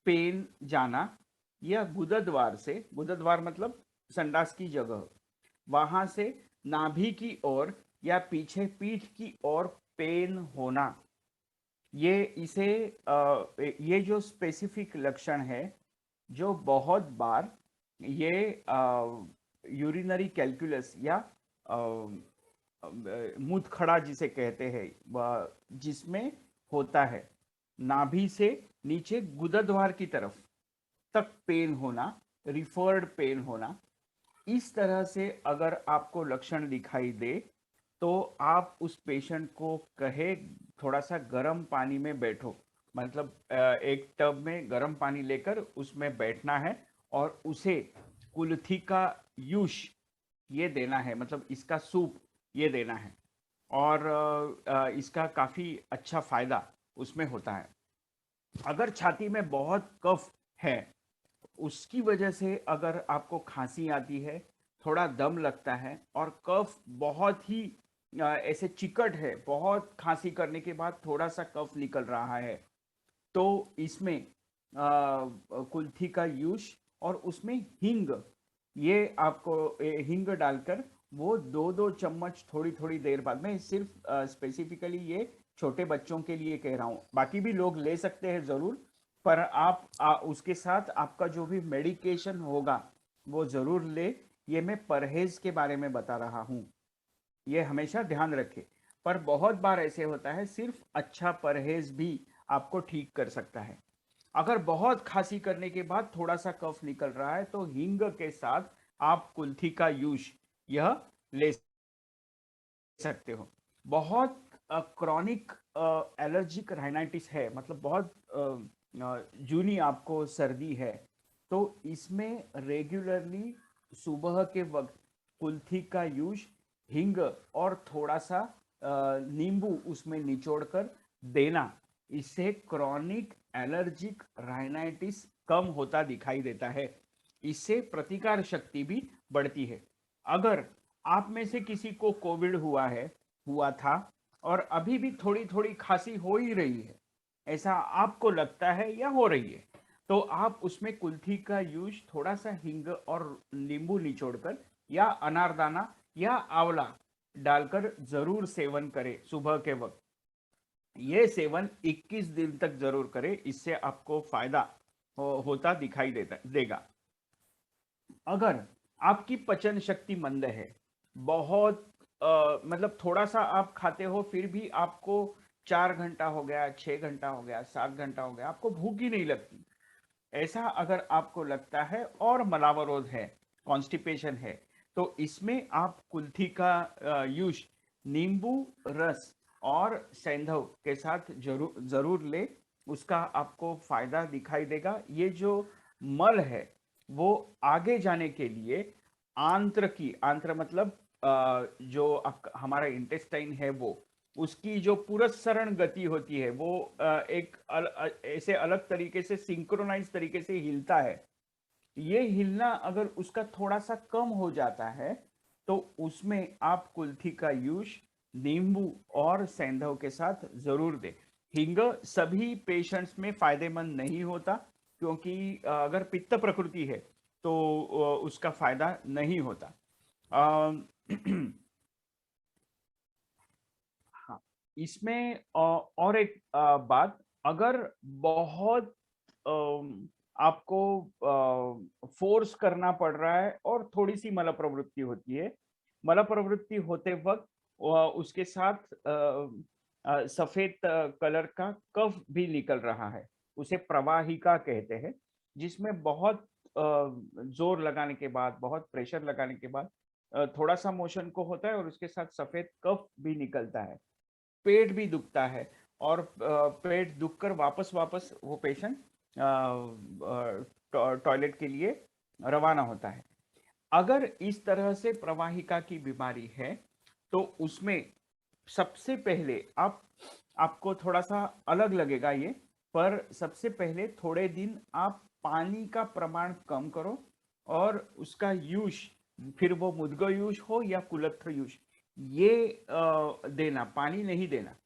पेन जाना, या गुदद्वार से, गुदद्वार मतलब संडास की जगह, वहां से नाभि की ओर या पीछे पीठ की ओर पेन होना, ये इसे ये जो स्पेसिफिक लक्षण है, जो बहुत बार ये यूरिनरी कैलकुलस या मूत्रखड़ा जिसे कहते हैं, जिसमें होता है, नाभि से नीचे गुदद्वार की तरफ तक पेन होना, रिफर्ड पेन होना, इस तरह से अगर आपको लक्षण दिखाई दे तो आप उस पेशेंट को कहे थोड़ा सा गर्म पानी में बैठो, मतलब एक टब में गर्म पानी लेकर उसमें बैठना है और उसे कुल्थी का यूश ये देना है, मतलब इसका सूप ये देना है। और इसका काफी अच्छा फायदा उसमें होता है। अगर छाती में बहुत कफ है, उसकी वजह से अगर आपको खांसी आती है, थोड़ा दम लगता है और कफ बहुत ही ऐसे चिकट है, बहुत खांसी करने के बाद थोड़ा सा कफ निकल रहा है, तो इसमें कुल्थी का यूज और उसमें हींग, ये आपको हींग डालकर वो दो दो चम्मच थोड़ी थोड़ी देर बाद, मैं सिर्फ स्पेसिफिकली ये छोटे बच्चों के लिए कह रहा हूँ, बाकी भी लोग ले सकते हैं जरूर, पर आप उसके साथ आपका जो भी मेडिकेशन होगा वो जरूर ले। ये मैं परहेज के बारे में बता रहा हूँ, ये हमेशा ध्यान रखें। पर बहुत बार ऐसे होता है सिर्फ अच्छा परहेज भी आपको ठीक कर सकता है। अगर बहुत खांसी करने के बाद थोड़ा सा कफ निकल रहा है तो हींग के साथ आप कुल्थी का यूज यह ले सकते हो। बहुत क्रॉनिक एलर्जिक राइनाइटिस है, मतलब बहुत जूनी आपको सर्दी है, तो इसमें रेगुलरली सुबह के वक्त कुल्थी का यूज, हींग और थोड़ा सा नींबू उसमें निचोड़कर देना, इससे क्रॉनिक एलर्जिक राइनाइटिस कम होता दिखाई देता है। इससे प्रतिकार शक्ति भी बढ़ती है। अगर आप में से किसी को कोविड हुआ था और अभी भी थोड़ी थोड़ी खांसी हो ही रही है, ऐसा आपको लगता है या हो रही है, तो आप उसमें कुल्थी का यूज थोड़ा सा हींग और नींबू निचोड़कर या अनारदाना या आंवला डालकर जरूर सेवन करें सुबह के वक्त। ये सेवन 21 दिन तक जरूर करें, इससे आपको फायदा होता दिखाई देगा। अगर आपकी पचन शक्ति मंद है, बहुत मतलब थोड़ा सा आप खाते हो फिर भी आपको 4 घंटा हो गया, 6 घंटा हो गया, 7 घंटा हो गया, आपको भूख ही नहीं लगती, ऐसा अगर आपको लगता है और मलावरोध है, कॉन्स्टिपेशन है, तो इसमें आप कुल्थी का यूज नींबू रस और सेंधव के साथ जरूर जरूर ले, उसका आपको फायदा दिखाई देगा। ये जो मल है वो आगे जाने के लिए आंत्र मतलब जो हमारा इंटेस्टाइन है वो, उसकी जो पुरस्सरण गति होती है वो एक ऐसे अलग तरीके से सिंक्रोनाइज तरीके से हिलता है। ये हिलना अगर उसका थोड़ा सा कम हो जाता है तो उसमें आप कुल्थी का यूज नींबू और सेंधव के साथ जरूर दें। हींग सभी पेशेंट्स में फायदेमंद नहीं होता, क्योंकि अगर पित्त प्रकृति है तो उसका फायदा नहीं होता। हाँ, इसमें और एक बात, अगर बहुत आपको फोर्स करना पड़ रहा है और थोड़ी सी मल प्रवृत्ति होती है, मल प्रवृत्ति होते वक्त उसके साथ सफेद कलर का कफ भी निकल रहा है, उसे प्रवाहिका कहते हैं, जिसमें बहुत जोर लगाने के बाद, बहुत प्रेशर लगाने के बाद थोड़ा सा मोशन को होता है और उसके साथ सफेद कफ भी निकलता है, पेट भी दुखता है और पेट दुखकर वापस वापस वो पेशेंट टॉयलेट के लिए रवाना होता है। अगर इस तरह से प्रवाहिका की बीमारी है तो उसमें सबसे पहले आपको थोड़ा सा अलग लगेगा ये, पर सबसे पहले थोड़े दिन आप पानी का प्रमाण कम करो और उसका यूज, फिर वो मुद्गा यूज हो या कुलत्थ यूज, ये देना, पानी नहीं देना,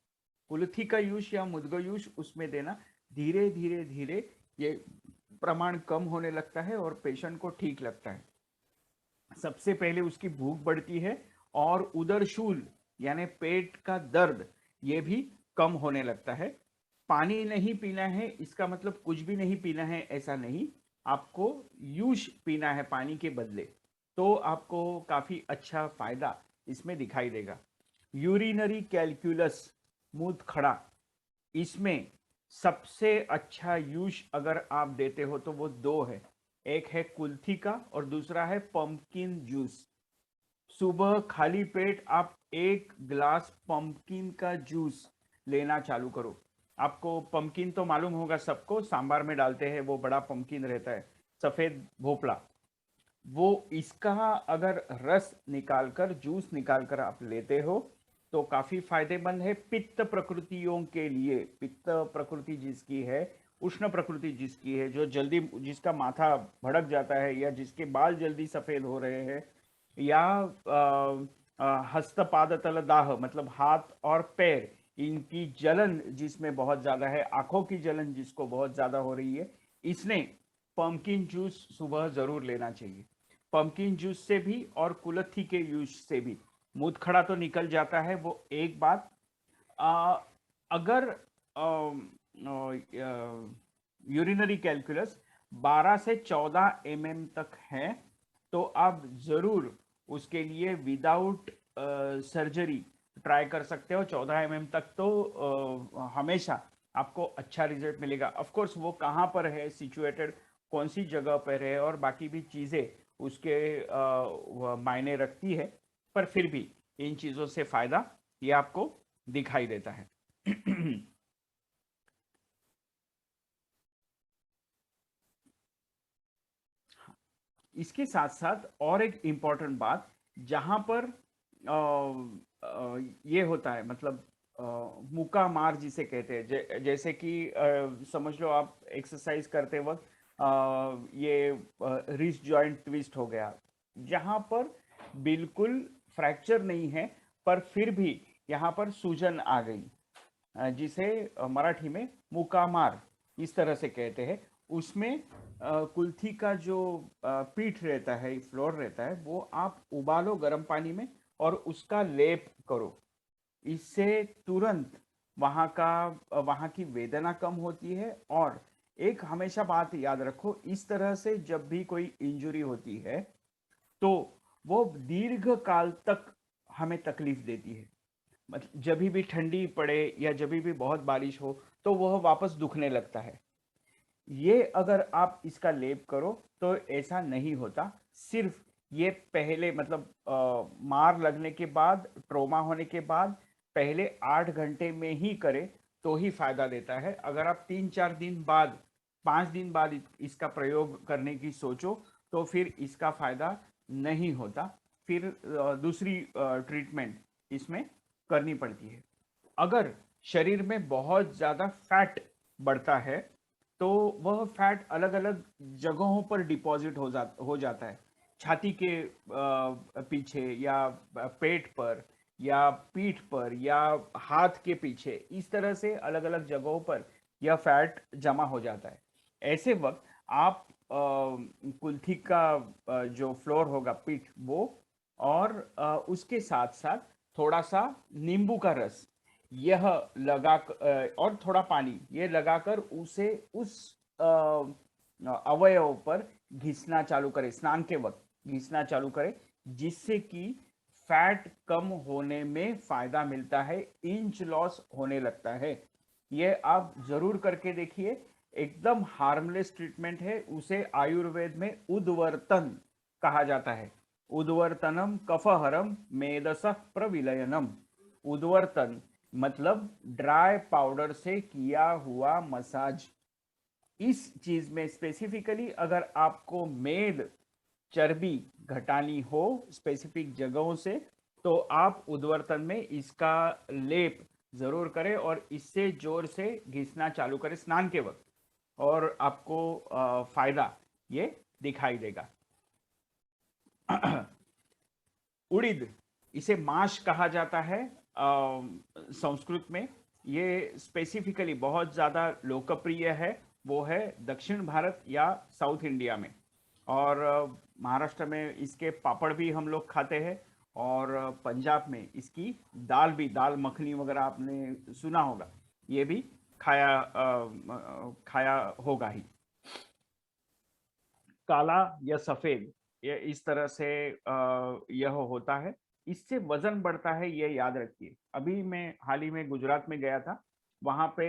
कुल्थी का यूज या मुद्गा यूज उसमें देना। धीरे धीरे धीरे ये प्रमाण कम होने लगता है और पेशेंट को ठीक लगता है। सबसे पहले उसकी भूख बढ़ती है और उदरशूल यानी पेट का दर्द ये भी कम होने लगता है। पानी नहीं पीना है इसका मतलब कुछ भी नहीं पीना है ऐसा नहीं, आपको यूज पीना है पानी के बदले, तो आपको काफी अच्छा फायदा इसमें दिखाई देगा। यूरिनरी कैलकुलस, मूत्र खड़ा, इसमें सबसे अच्छा यूज अगर आप देते हो तो वो दो है, एक है कुल्थी का और दूसरा है पंपकिन जूस। सुबह खाली पेट आप 1 ग्लास पंपकिन का जूस लेना चालू करो। आपको पंपकिन तो मालूम होगा सबको, सांबार में डालते हैं, वो बड़ा पंपकिन रहता है, सफेद भोपला। वो इसका अगर रस निकालकर, जूस निकालकर आप लेते हो तो काफी फायदेमंद है पित्त प्रकृतियों के लिए। पित्त प्रकृति जिसकी है, उष्ण प्रकृति जिसकी है, जो जल्दी, जिसका माथा भड़क जाता है, या जिसके बाल जल्दी सफेद हो रहे हैं, या हस्तपाद तल दाह, मतलब हाथ और पैर, इनकी जलन जिसमें बहुत ज्यादा है, आंखों की जलन जिसको बहुत ज्यादा हो रही है, इसने पंपकिन जूस सुबह जरूर लेना चाहिए। पंपकिन जूस से भी और कुलथी के जूस से भी मूत खड़ा तो निकल जाता है, वो एक बात। अगर यूरिनरी कैलकुलस 12 से 14 mm तक है तो आप जरूर उसके लिए विदाउट सर्जरी ट्राई कर सकते हो। 14 mm तक तो हमेशा आपको अच्छा रिजल्ट मिलेगा। ऑफ कोर्स वो कहाँ पर है सिचुएटेड, कौन सी जगह पर है, और बाकी भी चीजें उसके मायने रखती है, पर फिर भी इन चीजों से फायदा ये आपको दिखाई देता है। इसके साथ साथ और एक इम्पॉर्टेंट बात, जहां पर ये होता है, मतलब मुक्का मार जिसे कहते हैं, जैसे कि समझ लो आप एक्सरसाइज करते वक्त ये रिस्ट जॉइंट ट्विस्ट हो गया, जहां पर बिल्कुल फ्रैक्चर नहीं है पर फिर भी यहाँ पर सूजन आ गई, जिसे मराठी में मुक्का मार इस तरह से कहते हैं। उसमें कुल्थी का जो पीठ रहता है, फ्लोर रहता है, वो आप उबालो गर्म पानी में और उसका लेप करो। इससे तुरंत वहाँ की वेदना कम होती है। और एक हमेशा बात याद रखो, इस तरह से जब भी कोई इंजरी होती है तो वो दीर्घ काल तक हमें तकलीफ देती है। मतलब जब भी ठंडी पड़े या जब भी बहुत बारिश हो तो वह वापस दुखने लगता है। ये अगर आप इसका लेप करो तो ऐसा नहीं होता। सिर्फ ये पहले, मतलब मार लगने के बाद, ट्रोमा होने के बाद पहले 8 घंटे में ही करे तो ही फायदा देता है। अगर आप 3-4 दिन बाद, 5 दिन बाद इसका प्रयोग करने की सोचो तो फिर इसका फायदा नहीं होता। फिर दूसरी ट्रीटमेंट इसमें करनी पड़ती है। अगर शरीर में बहुत ज्यादा फैट बढ़ता है तो वह फैट अलग अलग जगहों पर डिपॉजिट हो जाता है। छाती के पीछे, या पेट पर, या पीठ पर, या हाथ के पीछे, इस तरह से अलग अलग जगहों पर यह फैट जमा हो जाता है। ऐसे वक्त आप कुल्थी का जो फ्लोर होगा, पीठ, वो, और उसके साथ साथ थोड़ा सा नींबू का रस यह लगा और थोड़ा पानी ये लगाकर उसे उस अवयव पर घिसना चालू करें, स्नान के वक्त घिसना चालू करें, जिससे कि फैट कम होने में फायदा मिलता है, इंच लॉस होने लगता है। ये आप जरूर करके देखिए, एकदम हार्मलेस ट्रीटमेंट है। उसे आयुर्वेद में उद्वर्तन कहा जाता है। उद्वर्तनम कफहरम मेदसः प्रविलयनम। उद्वर्तन मतलब ड्राई पाउडर से किया हुआ मसाज। इस चीज में स्पेसिफिकली अगर आपको मेद, चर्बी घटानी हो स्पेसिफिक जगहों से, तो आप उद्वर्तन में इसका लेप जरूर करें और इससे जोर से घिसना चालू करें स्नान के वक्त, और आपको फायदा ये दिखाई देगा। उड़ीद, इसे माश कहा जाता है संस्कृत में। ये स्पेसिफिकली बहुत ज्यादा लोकप्रिय है, वो है दक्षिण भारत या साउथ इंडिया में। और महाराष्ट्र में इसके पापड़ भी हम लोग खाते हैं, और पंजाब में इसकी दाल भी, दाल मखनी वगैरह आपने सुना होगा, ये भी खाया होगा ही। काला या सफेद, ये इस तरह से यह होता है। इससे वजन बढ़ता है, ये याद रखिए। अभी मैं हाल ही में गुजरात में गया था, वहां पे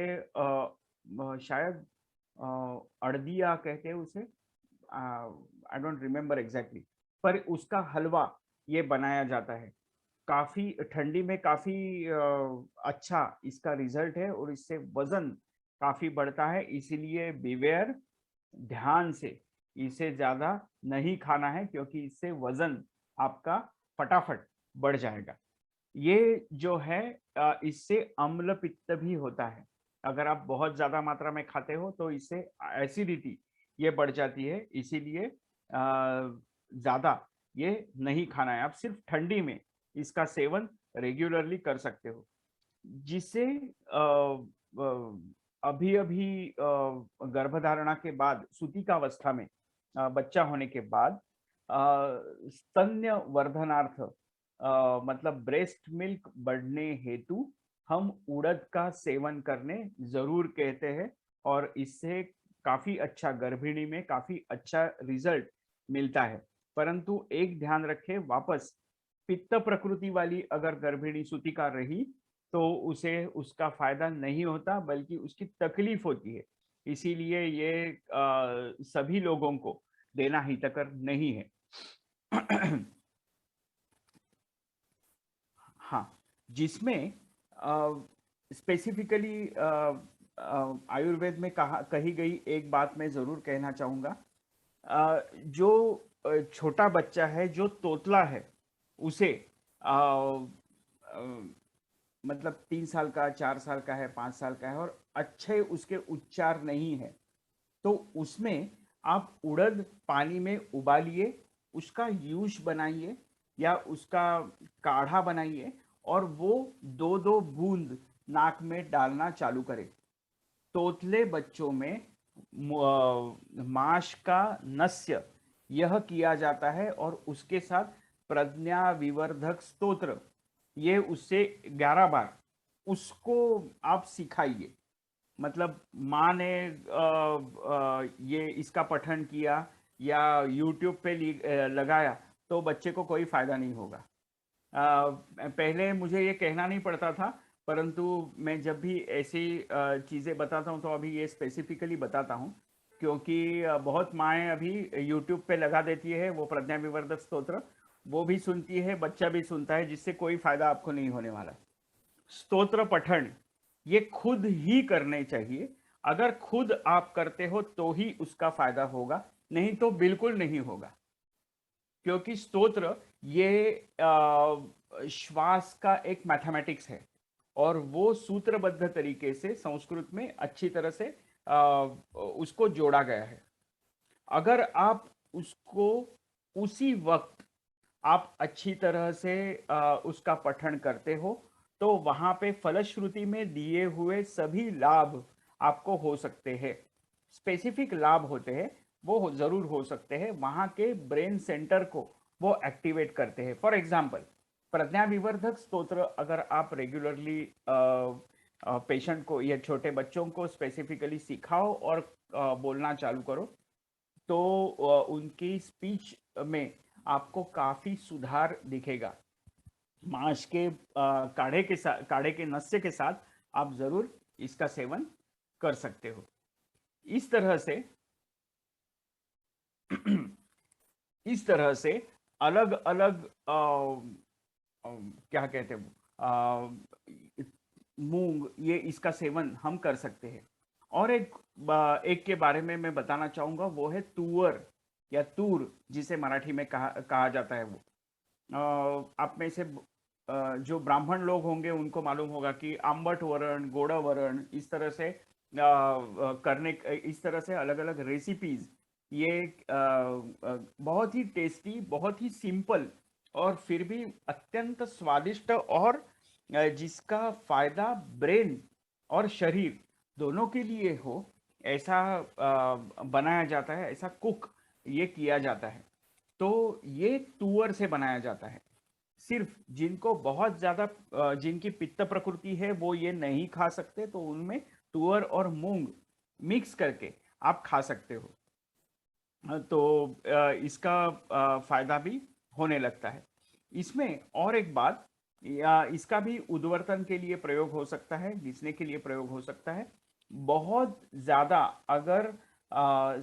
शायद अड़दिया कहते हैं उसे, आई डोंट रिमेम्बर एग्जैक्टली, पर उसका हलवा ये बनाया जाता है। काफी ठंडी में काफी अच्छा इसका रिजल्ट है और इससे वजन काफी बढ़ता है, इसीलिए बिवेयर, ध्यान से इसे ज्यादा नहीं खाना है क्योंकि इससे वजन आपका फटाफट बढ़ जाएगा। ये जो है इससे अम्ल पित्त भी होता है। अगर आप बहुत ज्यादा मात्रा में खाते हो तो इससे एसिडिटी ये बढ़ जाती है, इसीलिए ज्यादा ये नहीं खाना है। आप सिर्फ ठंडी में इसका सेवन रेगुलरली कर सकते हो, जिससे अभी अभी गर्भधारणा के बाद सूतिका अवस्था में बच्चा होने के बाद स्तन्य वर्धनार्थ मतलब ब्रेस्ट मिल्क बढ़ने हेतु हम उड़द का सेवन करने जरूर कहते हैं, और इससे काफी अच्छा गर्भिणी में काफी अच्छा रिजल्ट मिलता है। परंतु एक ध्यान रखें, वापस पित्त प्रकृति वाली अगर गर्भिणी सूतिका रही तो उसे उसका फायदा नहीं होता बल्कि उसकी तकलीफ होती है, इसीलिए ये सभी लोगों को देना हितकर नहीं है। हाँ, जिसमें स्पेसिफिकली आयुर्वेद में कही गई एक बात मैं जरूर कहना चाहूंगा। जो छोटा बच्चा है, जो तोतला है, उसे मतलब 3 साल का, 4 साल का है, 5 साल का है और अच्छे उसके उच्चार नहीं है, तो उसमें आप उड़द पानी में उबालिए, उसका यूश बनाइए या उसका काढ़ा बनाइए और वो 2-2 बूंद नाक में डालना चालू करें। तोतले बच्चों में माश का नस्य यह किया जाता है और उसके साथ प्रज्ञा विवर्धक स्तोत्र, ये उससे 11 बार उसको आप सिखाइए। मतलब माँ ने ये इसका पठन किया या यूट्यूब पे लगाया तो बच्चे को कोई फायदा नहीं होगा। पहले मुझे ये कहना नहीं पड़ता था, परंतु मैं जब भी ऐसी चीज़ें बताता हूँ तो अभी ये स्पेसिफिकली बताता हूँ, क्योंकि बहुत माएँ अभी यूट्यूब पे लगा देती है वो प्रज्ञा विवर्धक स्तोत्र, वो भी सुनती है, बच्चा भी सुनता है, जिससे कोई फायदा आपको नहीं होने वाला। स्तोत्र पठन ये खुद ही करने चाहिए। अगर खुद आप करते हो तो ही उसका फायदा होगा, नहीं तो बिल्कुल नहीं होगा। क्योंकि स्तोत्र ये श्वास का एक मैथमेटिक्स है और वो सूत्रबद्ध तरीके से संस्कृत में अच्छी तरह से उसको जोड़ा गया है। अगर आप उसको उसी वक्त आप अच्छी तरह से उसका पठन करते हो तो वहां पे फलश्रुति में दिए हुए सभी लाभ आपको हो सकते हैं। स्पेसिफिक लाभ होते हैं, वो जरूर हो सकते हैं, वहां के ब्रेन सेंटर को वो एक्टिवेट करते हैं। फॉर एग्जाम्पल, प्रज्ञा विवर्धक स्तोत्र अगर आप रेगुलरली पेशेंट को या छोटे बच्चों को स्पेसिफिकली सिखाओ और बोलना चालू करो तो उनकी स्पीच में आपको काफी सुधार दिखेगा। माश के काढ़े के नस्य के साथ आप जरूर इसका सेवन कर सकते हो। इस तरह से इस तरह से अलग अलग क्या कहते हैं मूंग, ये इसका सेवन हम कर सकते हैं। और एक के बारे में मैं बताना चाहूंगा, वो है तुअर या तूर, जिसे मराठी में कहा जाता है। वो आप में से जो ब्राह्मण लोग होंगे उनको मालूम होगा कि आम्बट वरण, गोड़ा वरण, इस तरह से इस तरह से अलग अलग रेसिपीज, ये बहुत ही टेस्टी, बहुत ही सिंपल और फिर भी अत्यंत स्वादिष्ट और जिसका फायदा ब्रेन और शरीर दोनों के लिए हो, ऐसा बनाया जाता है, ऐसा कुक ये किया जाता है। तो ये तुअर से बनाया जाता है। सिर्फ जिनको बहुत ज्यादा जिनकी पित्त प्रकृति है वो ये नहीं खा सकते, तो उनमें तुअर और मूंग मिक्स करके आप खा सकते हो, तो इसका फायदा भी होने लगता है। इसमें और एक बात, या इसका भी उद्वर्तन के लिए प्रयोग हो सकता है, घिसने के लिए प्रयोग हो सकता है। बहुत ज्यादा अगर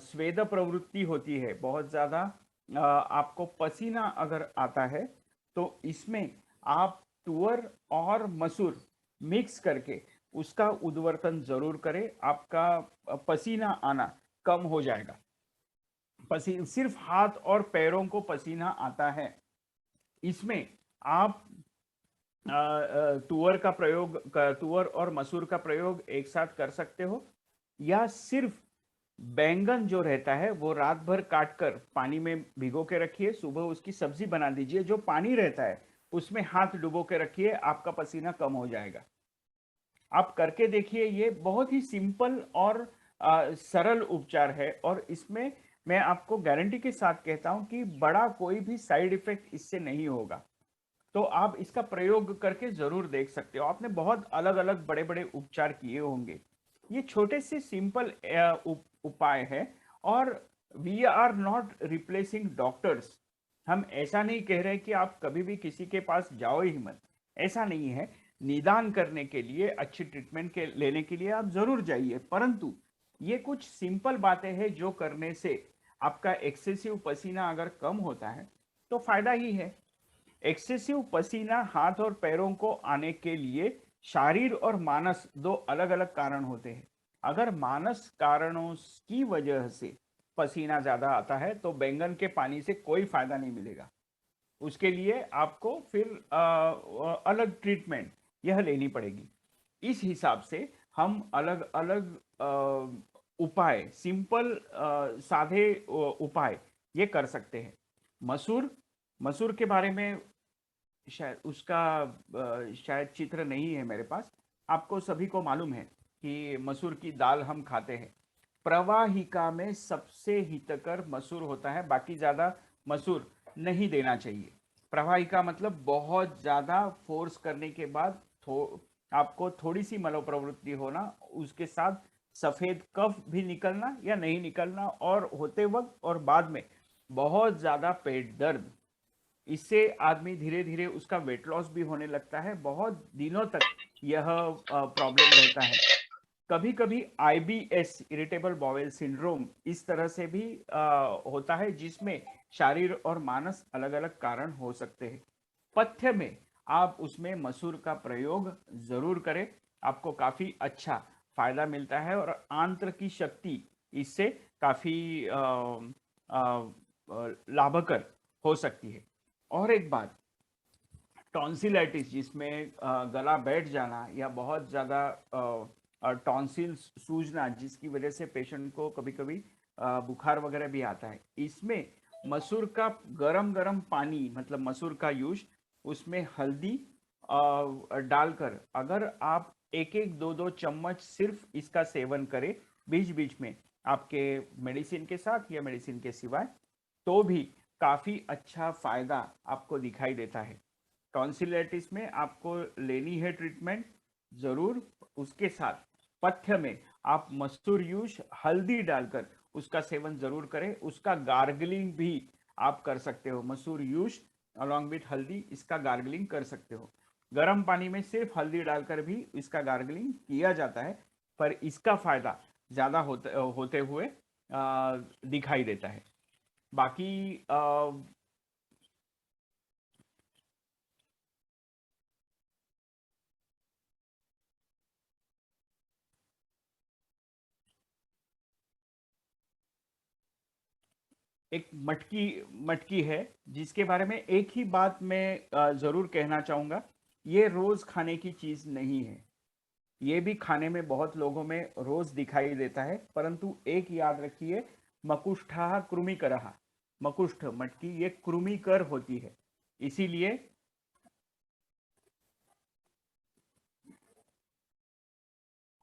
स्वेद प्रवृत्ति होती है, बहुत ज्यादा आपको पसीना अगर आता है, तो इसमें आप तुअर और मसूर मिक्स करके उसका उद्वर्तन जरूर करें, आपका पसीना आना कम हो जाएगा। पसीना सिर्फ हाथ और पैरों को पसीना आता है, इसमें आप तुअर और मसूर का प्रयोग एक साथ कर सकते हो, या सिर्फ बैंगन जो रहता है वो रात भर काट कर पानी में भिगो के रखिए, सुबह उसकी सब्जी बना दीजिए, जो पानी रहता है उसमें हाथ डुबो के रखिए, आपका पसीना कम हो जाएगा। आप करके देखिए, ये बहुत ही सिंपल और सरल उपचार है, और इसमें मैं आपको गारंटी के साथ कहता हूं कि बड़ा कोई भी साइड इफेक्ट इससे नहीं होगा। तो आप इसका प्रयोग करके जरूर देख सकते हो। आपने बहुत अलग अलग बड़े बड़े उपचार किए होंगे, ये छोटे से सिंपल उपाय है। और we are not replacing doctors, हम ऐसा नहीं कह रहे कि आप कभी भी किसी के पास जाओ ही मत, ऐसा नहीं है। निदान करने के लिए, अच्छी ट्रीटमेंट के लेने के लिए आप जरूर जाइए, परंतु ये कुछ सिंपल बातें हैं जो करने से आपका एक्सेसिव पसीना अगर कम होता है तो फायदा ही है। एक्सेसिव पसीना हाथ और पैरों को आने के लिए शारीर और मानस दो अलग अलग कारण होते हैं। अगर मानस कारणों की वजह से पसीना ज्यादा आता है तो बैंगन के पानी से कोई फायदा नहीं मिलेगा, उसके लिए आपको फिर अलग ट्रीटमेंट यह लेनी पड़ेगी। इस हिसाब से हम अलग अलग उपाय, सिंपल साधे उपाय ये कर सकते हैं। मसूर, मसूर के बारे में शायद उसका शायद चित्र नहीं है मेरे पास। आपको सभी को मालूम है कि मसूर की दाल हम खाते हैं। प्रवाहिका में सबसे हितकर मसूर होता है, बाकी ज्यादा मसूर नहीं देना चाहिए। प्रवाहिका मतलब बहुत ज्यादा फोर्स करने के बाद आपको थोड़ी सी मलोप्रवृत्ति होना, उसके साथ सफेद कफ भी निकलना या नहीं निकलना, और होते वक्त और बाद में बहुत ज्यादा पेट दर्द, इससे आदमी धीरे धीरे उसका वेट लॉस भी होने लगता है, बहुत दिनों तक यह प्रॉब्लम रहता है। कभी कभी IBS, इरिटेबल बाउल सिंड्रोम, इस तरह से भी होता है, जिसमें शारीर और मानस अलग अलग कारण हो सकते हैं। पथ्य में आप उसमें मसूर का प्रयोग जरूर करें, आपको काफी अच्छा फायदा मिलता है, और आंत्र की शक्ति इससे काफी लाभकर हो सकती है। और एक बात, टॉन्सिलाइटिस जिसमें गला बैठ जाना या बहुत ज्यादा टॉन्सिल सूजना, जिसकी वजह से पेशेंट को कभी कभी बुखार वगैरह भी आता है, इसमें मसूर का गरम गरम पानी, मतलब मसूर का यूज, उसमें हल्दी डालकर अगर आप एक एक दो दो चम्मच सिर्फ इसका सेवन करें बीच बीच में, आपके मेडिसिन के साथ या मेडिसिन के सिवाय, तो भी काफी अच्छा फायदा आपको दिखाई देता है। टॉन्सिलाइटिस में आपको लेनी है ट्रीटमेंट जरूर, उसके साथ पथ्य में आप मसूर यूज हल्दी डालकर उसका सेवन जरूर करें। उसका गार्गलिंग भी आप कर सकते हो, मसूर यूज अलॉन्ग विथ हल्दी इसका गार्गलिंग कर सकते हो। गर्म पानी में सिर्फ हल्दी डालकर भी इसका गार्गलिंग किया जाता है, पर इसका फायदा ज्यादा होते हुए दिखाई देता है। बाकी एक मटकी मटकी है, जिसके बारे में एक ही बात मैं जरूर कहना चाहूंगा, ये रोज खाने की चीज नहीं है। ये भी खाने में बहुत लोगों में रोज दिखाई देता है, परंतु एक याद रखिए, मकुष्ठा कृमिकरहा, मकुष्ठ मटकी ये कृमिकर होती है, इसीलिए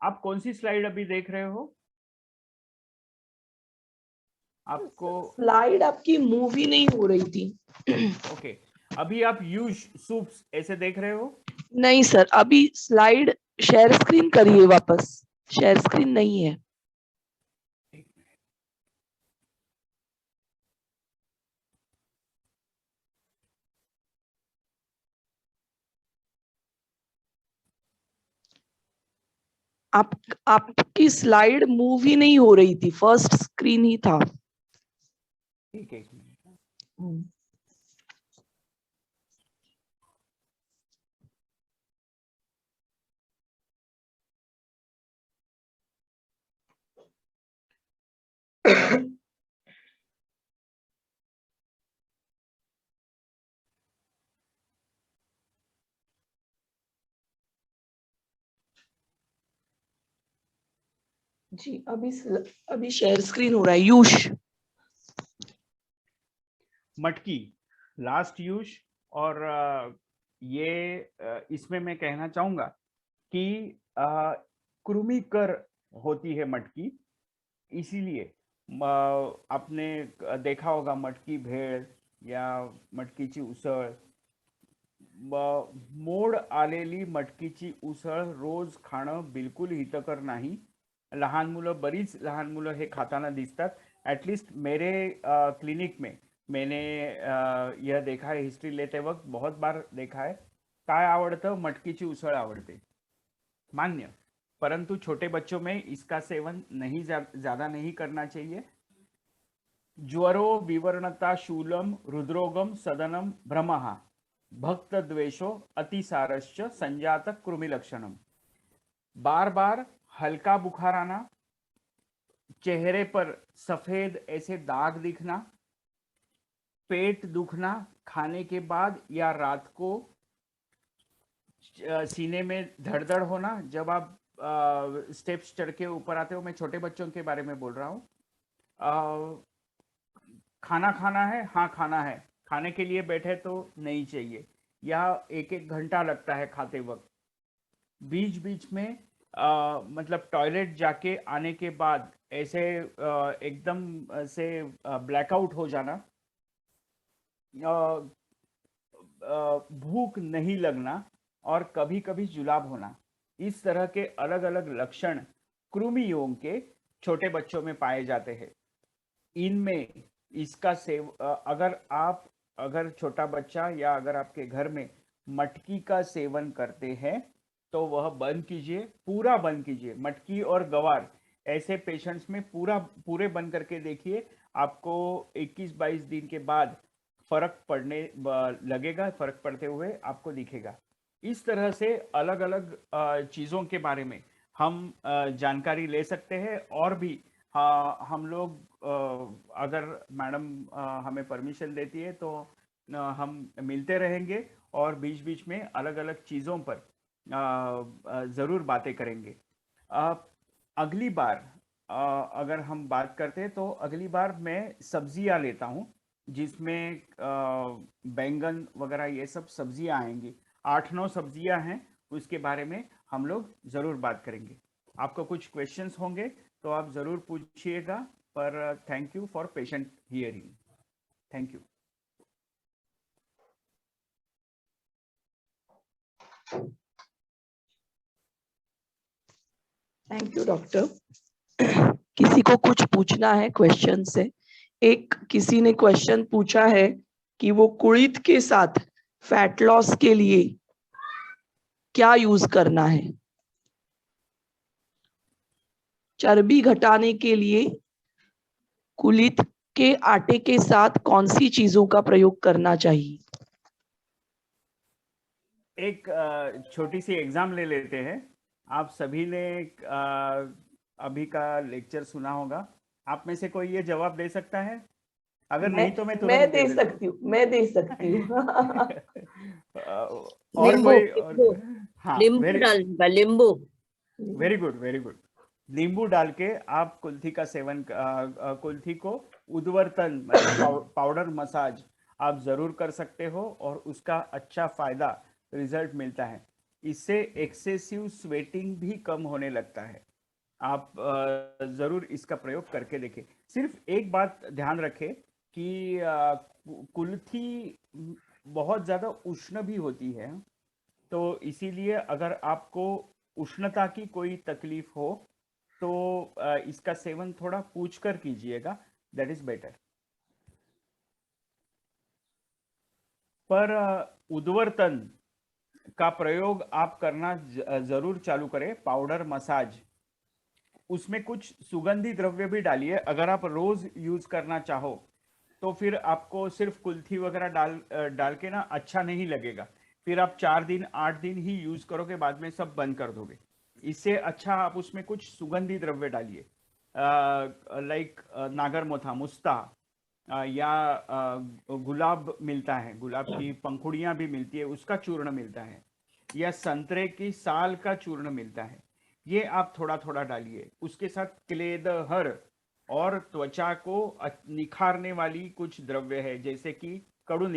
आप कौन सी स्लाइड अभी देख रहे हो? आपको स्लाइड आपकी मूवी नहीं हो रही थी। ओके, अभी आप यूज सूप्स ऐसे देख रहे हो? नहीं सर, अभी स्लाइड शेयर स्क्रीन करिए वापस, शेयर स्क्रीन नहीं है। आपकी स्लाइड मूव ही नहीं हो रही थी, फर्स्ट स्क्रीन ही था। ठीक है, एक मिनट। जी अभी शेयर स्क्रीन हो रहा है। यूश मटकी लास्ट यूज। और इसमें मैं कहना चाहूंगा कि कृमिकर होती है मटकी, इसीलिए आपने देखा होगा मटकी भेळ या मटकीची उसळ, मोड आलेली मटकीची उसळ रोज खाणं बिलकुल हितकर नाही। लहान मुलं, बरीच लहान मुलं हे खाताना दिसतात। एटलीस्ट मेरे क्लिनिक में मैंने यह देखा है, हिस्ट्री लेते वक्त बहुत बार देखा है। काय आवडतं? मटकीची उसळ आवडते, मान्य। परंतु छोटे बच्चों में इसका सेवन नहीं ज्यादा नहीं करना चाहिए। ज्वरो विवर्णता शूलम रुद्रोगम सदनम भ्रमः भक्त द्वेषो अतिसारश्च संजात कृमि लक्षणम। बार बार हल्का बुखार आना, चेहरे पर सफेद ऐसे दाग दिखना, पेट दुखना खाने के बाद या रात को, सीने में धड़धड़ होना जब आप स्टेप्स चढ़ के ऊपर आते हो। मैं छोटे बच्चों के बारे में बोल रहा हूँ। खाना खाना है, हाँ खाना है, खाने के लिए बैठे तो नहीं चाहिए, या एक एक घंटा लगता है खाते वक्त। बीच बीच में मतलब टॉयलेट जाके आने के बाद ऐसे एकदम से ब्लैकआउट हो जाना, भूख नहीं लगना और कभी कभी जुलाब होना, इस तरह के अलग अलग लक्षण कृमियों के छोटे बच्चों में पाए जाते हैं। इनमें इसका अगर छोटा बच्चा या अगर आपके घर में मटकी का सेवन करते हैं तो वह बंद कीजिए, पूरा बंद कीजिए। मटकी और गवार ऐसे पेशेंट्स में पूरे बंद करके देखिए, आपको 21-22 दिन के बाद फर्क पड़ने लगेगा, फर्क पड़ते हुए आपको दिखेगा। इस तरह से अलग अलग चीज़ों के बारे में हम जानकारी ले सकते हैं। और भी हाँ, हम लोग अगर मैडम हमें परमिशन देती है तो हम मिलते रहेंगे और बीच बीच में अलग अलग चीज़ों पर ज़रूर बातें करेंगे। अगली बार अगर हम बात करते हैं तो अगली बार मैं सब्जियां लेता हूँ, जिसमें बैंगन वगैरह ये सब सब्जियां आएंगी। 8-9 सब्जियां हैं, उसके बारे में हम लोग ज़रूर बात करेंगे। आपको कुछ क्वेश्चंस होंगे तो आप ज़रूर पूछिएगा, पर thank you for patient hearing. Thank you. Thank you doctor. किसी को कुछ पूछना है क्वेश्चन से? किसी ने क्वेश्चन पूछा है कि वो कुಳಿत के साथ फैट लॉस के लिए क्या यूज करना है? चर्बी घटाने के लिए कुಳಿत के आटे के साथ कौन सी चीजों का प्रयोग करना चाहिए? एक छोटी सी एग्जाम ले लेते हैं। आप सभी ने अभी का लेक्चर सुना होगा। आप में से कोई ये जवाब दे सकता है? अगर नहीं तो मैं तुरंत दे दे देता हूँ। सकती हूँ, मैं दे सकती हूँ। और नींबू कोई नींबू हाँ, नींबू वेरी डाल नींबू। Very good, very good. नींबू डाल के आप कुल्थी का सेवन, कुल्थी को उद्वर्तन मतलब पाउडर मसाज आप जरूर कर सकते हो और उसका अच्छा फायदा रिजल्ट मिलता है। इससे एक्सेसिव स्वेटिंग भी कम होने लगता है। आप जरूर इसका प्रयोग करके देखें। सिर्फ एक बात ध्यान रखें कि कुल्थी बहुत ज्यादा उष्ण भी होती है, तो इसीलिए अगर आपको उष्णता की कोई तकलीफ हो तो इसका सेवन थोड़ा पूछ कर कीजिएगा, दैट इज बेटर। पर उद्वर्तन का प्रयोग आप करना जरूर चालू करें। पाउडर मसाज, उसमें कुछ सुगंधी द्रव्य भी डालिए। अगर आप रोज यूज करना चाहो तो फिर आपको सिर्फ कुल्थी वगैरह डाल के ना अच्छा नहीं लगेगा। फिर आप 4 दिन 8 दिन ही यूज करोगे, बाद में सब बंद कर दोगे। इससे अच्छा आप उसमें कुछ सुगंधी द्रव्य डालिए। लाइक नागरमोथा, मुस्ता, या गुलाब मिलता है, गुलाब की पंखुड़ियां भी मिलती है, उसका चूर्ण मिलता है, या संतरे की साल का चूर्ण मिलता है। ये आप थोड़ा थोड़ा डालिए। उसके साथ क्लेदहर और त्वचा को निखारने वाली कुछ द्रव्य है जैसे कि कड़ू,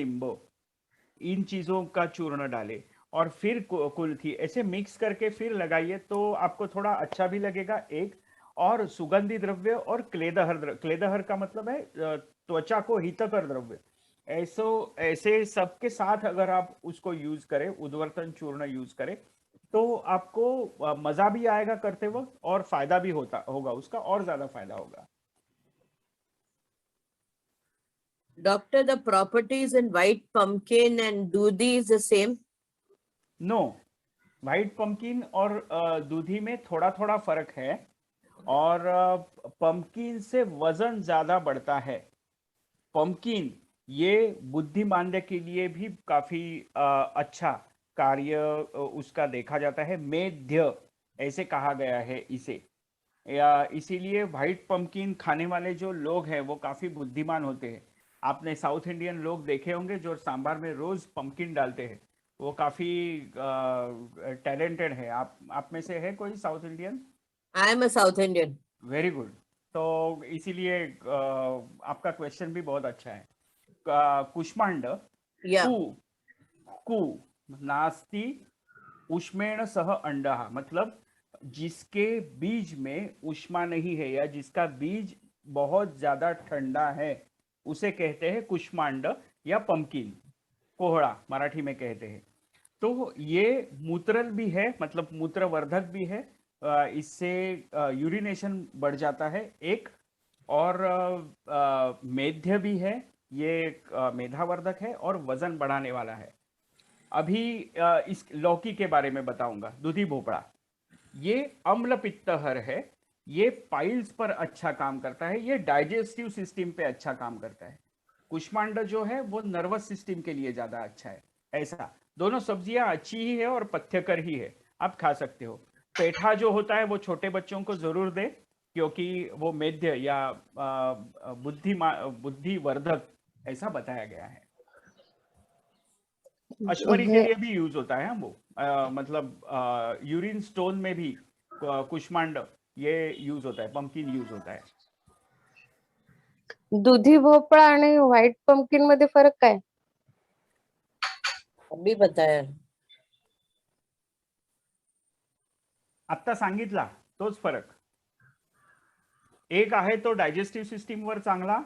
इन चीजों का चूर्ण डालें और फिर कुल्थी, ऐसे मिक्स करके फिर लगाइए तो आपको थोड़ा अच्छा भी लगेगा। एक और सुगंधी द्रव्य और क्लेदहर, क्लेदहर का मतलब है त्वचा को हितकर द्रव्य, ऐसे सबके साथ अगर आप उसको यूज करें, उद्वर्तन चूर्ण यूज करें, तो आपको मजा भी आएगा करते वक्त और फायदा भी होगा उसका, और ज्यादा फायदा होगा। Doctor, the properties in white pumpkin and dudhi is the same? No, white pumpkin और दूधी में थोड़ा थोड़ा फर्क है, और पंपकिन से वजन ज्यादा बढ़ता है। पंपकिन ये बुद्धिमांद्य के लिए भी काफी अच्छा कार्य उसका देखा जाता है, मेध्य ऐसे कहा गया है इसे, या इसीलिए व्हाइट पंपकिन खाने वाले जो लोग हैं वो काफी बुद्धिमान होते हैं। आपने साउथ इंडियन लोग देखे होंगे जो सांबार में रोज पंपकिन डालते हैं, वो काफी टैलेंटेड है। आप में से है कोई south Indian? I am a South Indian. Very good. तो इसीलिए आपका क्वेश्चन भी बहुत अच्छा है। कुष्मांड, Yeah. कु नास्ति उष्मेण सह अंडः, मतलब जिसके बीज में ऊष्मा नहीं है या जिसका बीज बहुत ज्यादा ठंडा है उसे कहते हैं कुष्मांड या पंपकिन, कोहड़ा मराठी में कहते हैं। तो ये मूत्रल भी है, मतलब मूत्रवर्धक भी है, इससे यूरिनेशन बढ़ जाता है एक, और मेध्य भी है, ये मेधावर्धक है और वजन बढ़ाने वाला है। अभी इस लौकी के बारे में बताऊंगा, दूधी भोपड़ा, ये अम्ल पित्तहर है, ये पाइल्स पर अच्छा काम करता है, ये डाइजेस्टिव सिस्टम पे अच्छा काम करता है। कुष्मांड जो है वो नर्वस सिस्टम के लिए ज्यादा अच्छा है। ऐसा दोनों सब्जियां अच्छी ही है और पथ्यकर ही है, आप खा सकते हो। पेठा जो होता है वो छोटे बच्चों को जरूर दे, क्योंकि वो मेध्य या बुद्धिवर्धक ऐसा बताया गया है। अश्वरी के लिए भी यूज होता है वो, मतलब यूरिन स्टोन में भी कुष्मांड ये यूज होता है, पंपकिन यूज होता है। दुधी भोपळा आणि व्हाईट पंपकिन मध्ये फरक काय? अभी बताया। आत्ता सांगितला तोच फरक। एक आहे तो डायजेस्टिव्ह सिस्टीमवर चांगला,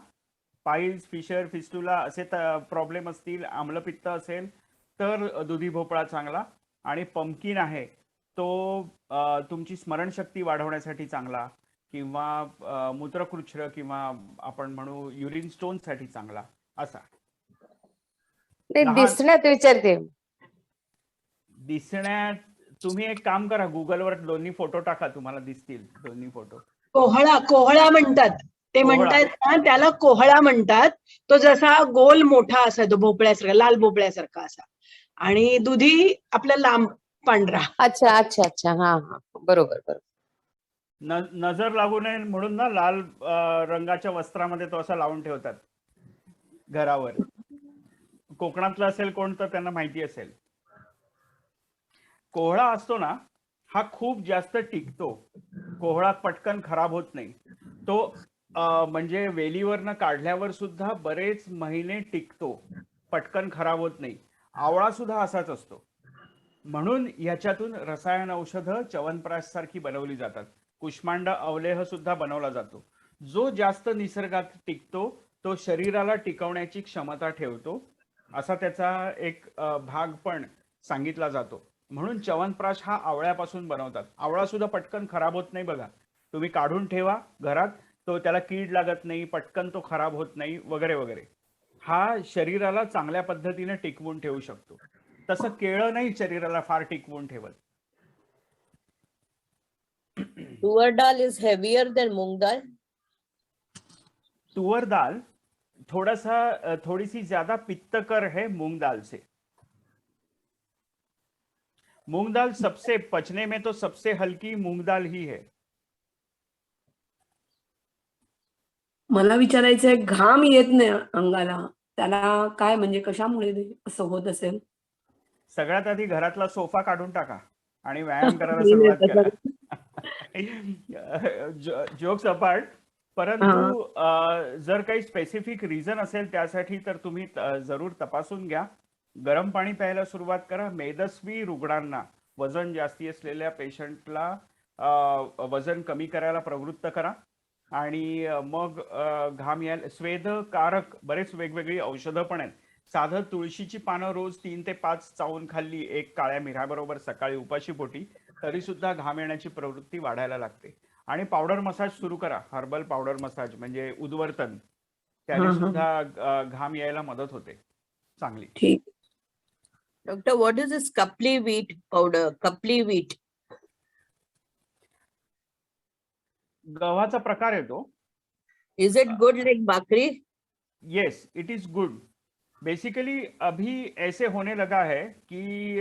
पाइल्स, फिशर, फिस्टुला असे प्रॉब्लेम असतील, आम्लपित्त असेल तर दुधी भोपळा चांगला, आणि पंपकिन आहे तो तुमची स्मरणशक्ती वाढवण्यासाठी चांगला, किंवा मूत्रकृच्छ्र किंवा आपण म्हणू युरिन स्टोन साठी चांगला असा। नाही दिसण्यात विचारते। दिसण्यात तुम्ही एक काम करा, गुगलवर दोन्ही फोटो टाका, तुम्हाला दिसतील दोन्ही फोटो। कोहळा, कोहळा म्हणतात ते, म्हणतात ना त्याला कोहळा म्हणतात। तो जसा गोल मोठा असा, तो भोपळ्यासारखा, लाल भोपळ्यासारखा असा, आणि दुधी आपला लांब पांढरा। अच्छा अच्छा अच्छा, हा हा, बरोबर बरोबर। नजर लागू नये म्हणून ना लाल रंगाच्या वस्त्रामध्ये तो असा लावून ठेवतात घरावर। कोकणातला असेल कोण तर त्यांना माहिती असेल। कोहळा असतो ना हा खूप जास्त टिकतो, कोहळा पटकन खराब होत नाही तो, म्हणजे वेलीवरनं काढल्यावर सुद्धा बरेच महिने टिकतो, पटकन खराब होत नाही। आवळा सुद्धा असाच असतो, म्हणून याच्यातून रसायन औषधं च्यवनप्राश सारखी बनवली जातात। कुष्मांड अवलेह सुद्धा बनवला जातो। जो जास्त निसर्गात टिकतो तो शरीराला टिकवण्याची क्षमता ठेवतो, असा त्याचा एक भाग पण सांगितला जातो। म्हणून च्यवनप्राश हा आवळ्यापासून बनवतात। आवळा सुद्धा पटकन खराब होत नाही बघा, तुम्ही काढून ठेवा घरात, तो त्याला कीड लागत नाही, पटकन तो खराब होत नाही वगैरे वगैरे। हा शरीराला चांगल्या पद्धतीने टिकवून ठेवू शकतो। तसं केळं नाही शरीराला फार टिकवून ठेवत। तुअर दाल इज हेवियर देन मूंग दाल? तुअर दाल थोड़ी सी ज्यादा पित्तकर है मूंग दाल से। मूंग दाल सबसे पचने में तो सबसे हल्की मूंग दाल ही है। मला विचारायचंय, घाम येत नाही अंगाला, त्याला काय म्हणजे कशामुळे असं होत असेल? सगळ्यात आधी घरातला सोफा काढून टाका आणि व्यायाम करायला मी नाही सुरुवात तसं. करा. जोक्स अपार्ट, परंतु जर काही स्पेसिफिक रिझन असेल त्यासाठी तर तुम्ही जरूर तपासून घ्या. गरम पाणी प्यायला सुरुवात करा. मेदस्वी रुग्णांना, वजन जास्ती असलेल्या पेशंटला वजन कमी करायला प्रवृत्त करा. आणि मग घाम यायला स्वेदकारक बरेच वेगवेगळी औषधं पण आहेत. साधं तुळशीची पानं रोज 3 ते 5 चावून खाल्ली, एक काळ्या मिऱ्याबरोबर सकाळी उपाशी पोटी, तरी सुद्धा घाम येण्याची प्रवृत्ती वाढायला लागते. आणि पावडर मसाज सुरू करा. हर्बल पावडर मसाज म्हणजे उद्वर्तन, त्याने हा. सुद्धा घाम यायला मदत होते चांगली. ठीक. Doctor, what is this kapli wheat powder? Kapli wheat. गव्हाचा प्रकार येतो. Is it good like bakri? Yes, it is good. Basically अभी ऐसे होने लगा है कि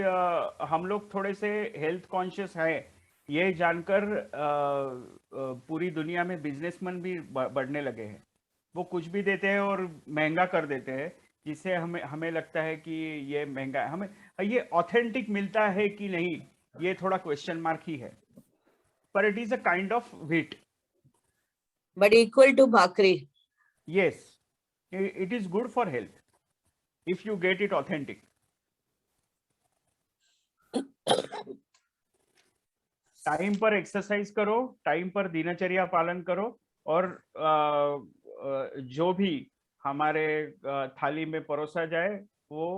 हम लोग थोड़े से हेल्थ कॉन्शियस हैं, ये जानकर पूरी दुनिया में बिजनेसमैन भी बढ़ने लगे हैं. वो कुछ भी देते हैं और महंगा कर देते हैं, जिससे हमें लगता है कि ये महंगा है. हमें ये ऑथेंटिक मिलता है कि नहीं, ये थोड़ा क्वेश्चन मार्क ही है. पर it is a kind of wheat. But equal to bakri. Yes, it is good for health if you get it authentic. Time पर एक्सरसाइज करो, टाइम पर दिनचर्या पालन करो, और जो भी हमारे थाली में परोसा जाए वो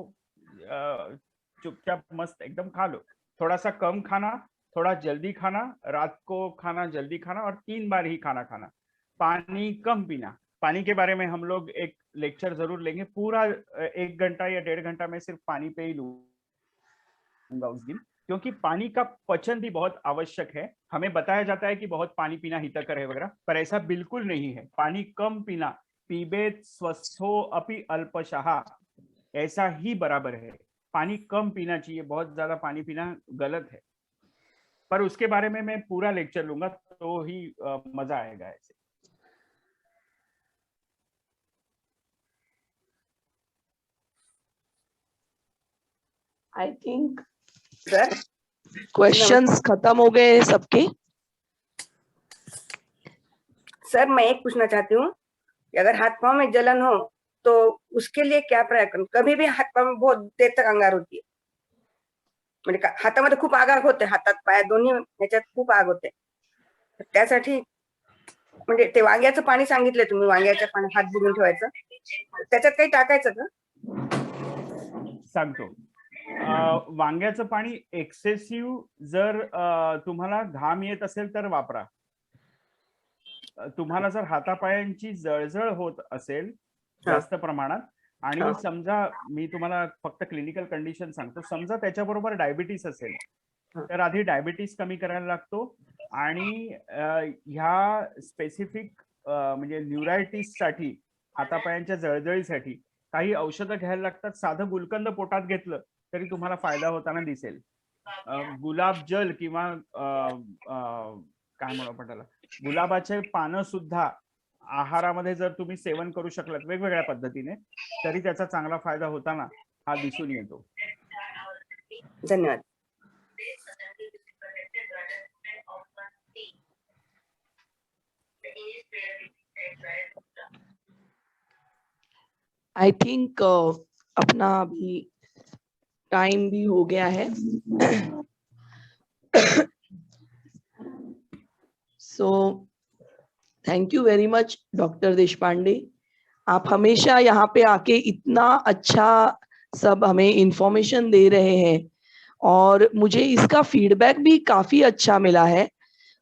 चुपचाप मस्त एकदम खा लो. थोड़ा सा कम खाना, थोड़ा जल्दी खाना, रात को खाना, जल्दी खाना, और 3 बार ही खाना खाना. पानी कम पीना. पानी के बारे में हम लोग एक लेक्चर जरूर लेंगे. पूरा 1 घंटा या 1.5 घंटा में सिर्फ पानी पे ही लूंगा उस दिन, क्योंकि पानी का पचन भी बहुत आवश्यक है. हमें बताया जाता है कि बहुत पानी पीना हितकर है वगैरह, पर ऐसा बिल्कुल नहीं है. पानी कम पीना, पीबेत स्वस्थो अपि अल्पशः, ऐसा ही बराबर है. पानी कम पीना चाहिए, बहुत ज्यादा पानी पीना गलत है. पर उसके बारे में मैं पूरा लेक्चर लूंगा, तो ही मजा आएगा. ऐसे आई थिंक सर, क्वेश्चंस खत्म हो गए हैं सबके. सर मैं एक पूछना चाहती हूँ कि अगर हाथ पांव में जलन हो तो उसके लिए क्या प्रयोग करूं? कभी भी हाथ पांव में बहुत देर तक अंगार होती है, म्हणजे हातामध्ये खूप आग होते, हातात पायात दोन्ही ह्याच्यात खूप आग होते. त्यासाठी म्हणजे ते वांग्याचं पाणी सांगितलं तुम्ही, वांग्याच्या पाण्यात हात बुडून ठेवायचं, त्याच्यात काही टाकायचं का? सांगतो. वांग्याचं पाणी एक्सेसिव्ह जर तुम्हाला घाम येत असेल तर वापरा. तुम्हाला जर हातापायांची जळजळ होत असेल जास्त प्रमाणात, आणि समजा मी तुम्हाला फक्त क्लिनिकल कंडिशन सांगतो, समजा त्याच्याबरोबर डायबिटीस असेल तर आधी डायबिटीस कमी करायला लागतो. आणि ह्या स्पेसिफिक म्हणजे न्यूरायटिस साठी, हातापायांच्या जळजळीसाठी काही औषधं घ्यायला लागतात. साधं गुलकंद पोटात घेतलं तरी तुम्हाला फायदा होताना दिसेल. गुलाबजल किंवा काय म्हणू आपण त्याला, गुलाबाचे पानं सुद्धा आहारामध्ये जर तुम्ही सेवन करू शकलात वेगवेगळ्या पद्धतीने, तरी त्याचा चांगला फायदा होताना हा दिसून येतो. धन्यवाद. आई थिंक अपना अभी टाइम भी हो गया है. So thank you very much doctor Deshpande. आप हमेशा यहाँ पे आके इतना अच्छा सब हमें इंफॉर्मेशन दे रहे हैं, और मुझे इसका फीडबैक भी काफी अच्छा मिला है.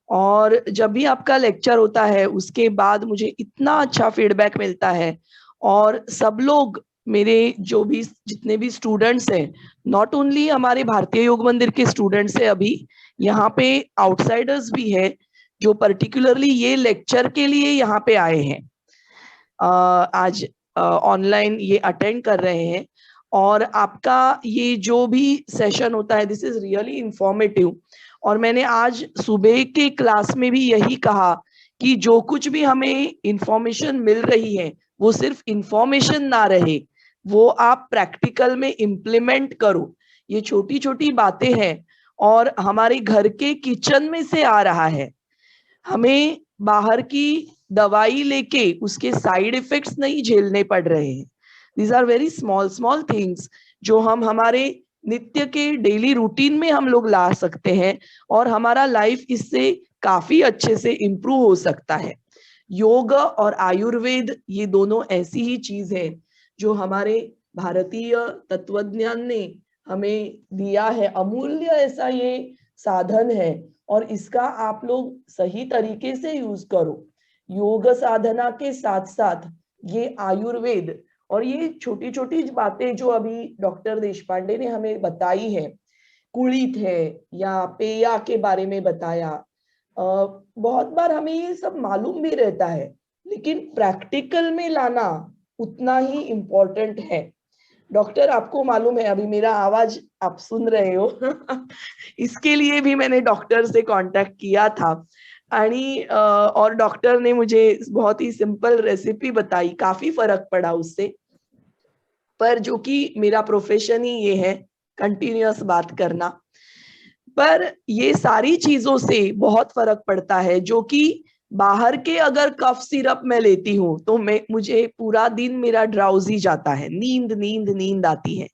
और जब भी आपका लेक्चर होता है उसके बाद मुझे इतना अच्छा फीडबैक मिलता है. और सब लोग, मेरे जो भी जितने भी स्टूडेंट्स हैं, नॉट ओनली हमारे भारतीय योग मंदिर के स्टूडेंट्स हैं, अभी यहाँ पे आउटसाइडर्स भी है जो पर्टिकुलरली ये लेक्चर के लिए यहाँ पे आए हैं, आज ऑनलाइन ये अटेंड कर रहे हैं. और आपका ये जो भी सेशन होता है, दिस इज रियली इंफॉर्मेटिव. और मैंने आज सुबह के क्लास में भी यही कहा कि जो कुछ भी हमें इंफॉर्मेशन मिल रही है वो सिर्फ इंफॉर्मेशन ना रहे, वो आप प्रैक्टिकल में इम्प्लीमेंट करो। ये छोटी छोटी बातें हैं और हमारे घर के किचन में से आ रहा है। हमें बाहर की दवाई लेके उसके साइड इफेक्ट्स नहीं झेलने पड़ रहे हैं। These are very small small things जो हम हमारे नित्य के डेली रूटीन में हम लोग ला सकते हैं और हमारा लाइफ इससे काफी अच्छे से इम्प्रूव हो सकता है। योग और आयुर्वेद ये दोनों ऐसी ही चीज है जो हमारे भारतीय तत्वज्ञान ने हमें दिया है। अमूल्य ऐसा ये साधन है और इसका आप लोग सही तरीके से यूज करो। योग साधना के साथ साथ ये आयुर्वेद और ये छोटी छोटी बातें जो अभी डॉक्टर देशपांडे ने हमें बताई है, कुलित है या पेया के बारे में बताया, बहुत बार हमें ये सब मालूम भी रहता है, लेकिन प्रैक्टिकल में लाना उतना ही इम्पोर्टेंट है। डॉक्टर, आपको मालूम है अभी मेरा आवाज आप सुन रहे हो इसके लिए भी मैंने डॉक्टर से कांटेक्ट किया था और डॉक्टर ने मुझे बहुत ही सिंपल रेसिपी बताई, काफी फर्क पड़ा उससे। पर जो कि मेरा प्रोफेशन ही ये है, कंटिन्यूअस बात करना, पर ये सारी चीजों से बहुत फर्क पड़ता है। जो कि बाहर के अगर कफ सिरप मैं लेती हूँ तो मुझे पूरा दिन मेरा ड्राउजी जाता है, नींद नींद नींद आती है।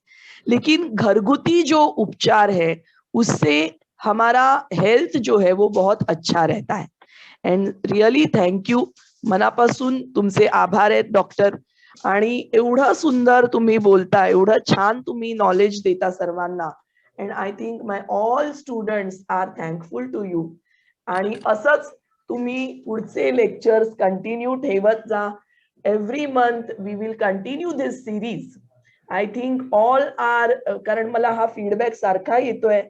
लेकिन घरगुती जो उपचार है उससे हमारा हेल्थ जो है वो बहुत अच्छा रहता है। एंड रियली थँक यू, मनापासून तुमचे आभार आहेत डॉक्टर। आणि एवढं सुंदर तुम्ही बोलता, एवढं छान तुम्ही नॉलेज देता सर्वांना। and I think my all students are thankful to you. आणि असंच तुम्ही पुढचे लेक्चर्स कंटिन्यू ठेवत जा. Every month we will continue this series. I think all are, कारण मला हा फीडबॅक सारखा येतोय,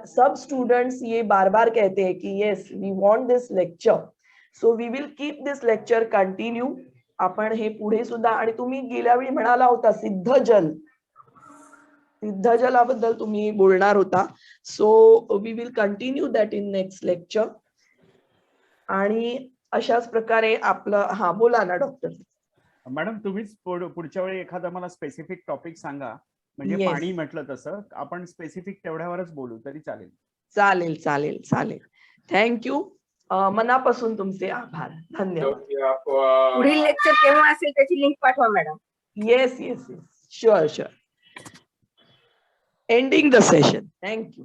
सब स्टूडेंट्स ये बार बार कहते हैं कि yes we want this lecture, so we will keep this lecture continue. आपण हे पुढे सुद्धा, आणि तुम्ही गेल्या वेळी म्हणाला होता सिद्धजल, सिद्धजलाबद्दल तुम्ही बोलणार होता, so we will continue that in next lecture. आणि अशाच प्रकारे आपलं, हा बोला ना डॉक्टर. मॅडम, तुम्हीच पुढच्या वेळी एखादा मला स्पेसिफिक टॉपिक सांगा, म्हणजे पाणी म्हटलं तसं आपण स्पेसिफिक तेवढ्यावरच बोलू तरी चालेल. चालेल चालेल चालेल. थँक्यू, मनापासून तुमचे आभार, धन्यवाद. पुढील लेक्चर केव्हा असेल त्याची लिंक पाठवा madam. Yes yes yes, sure sure. Ending the session. Thank you.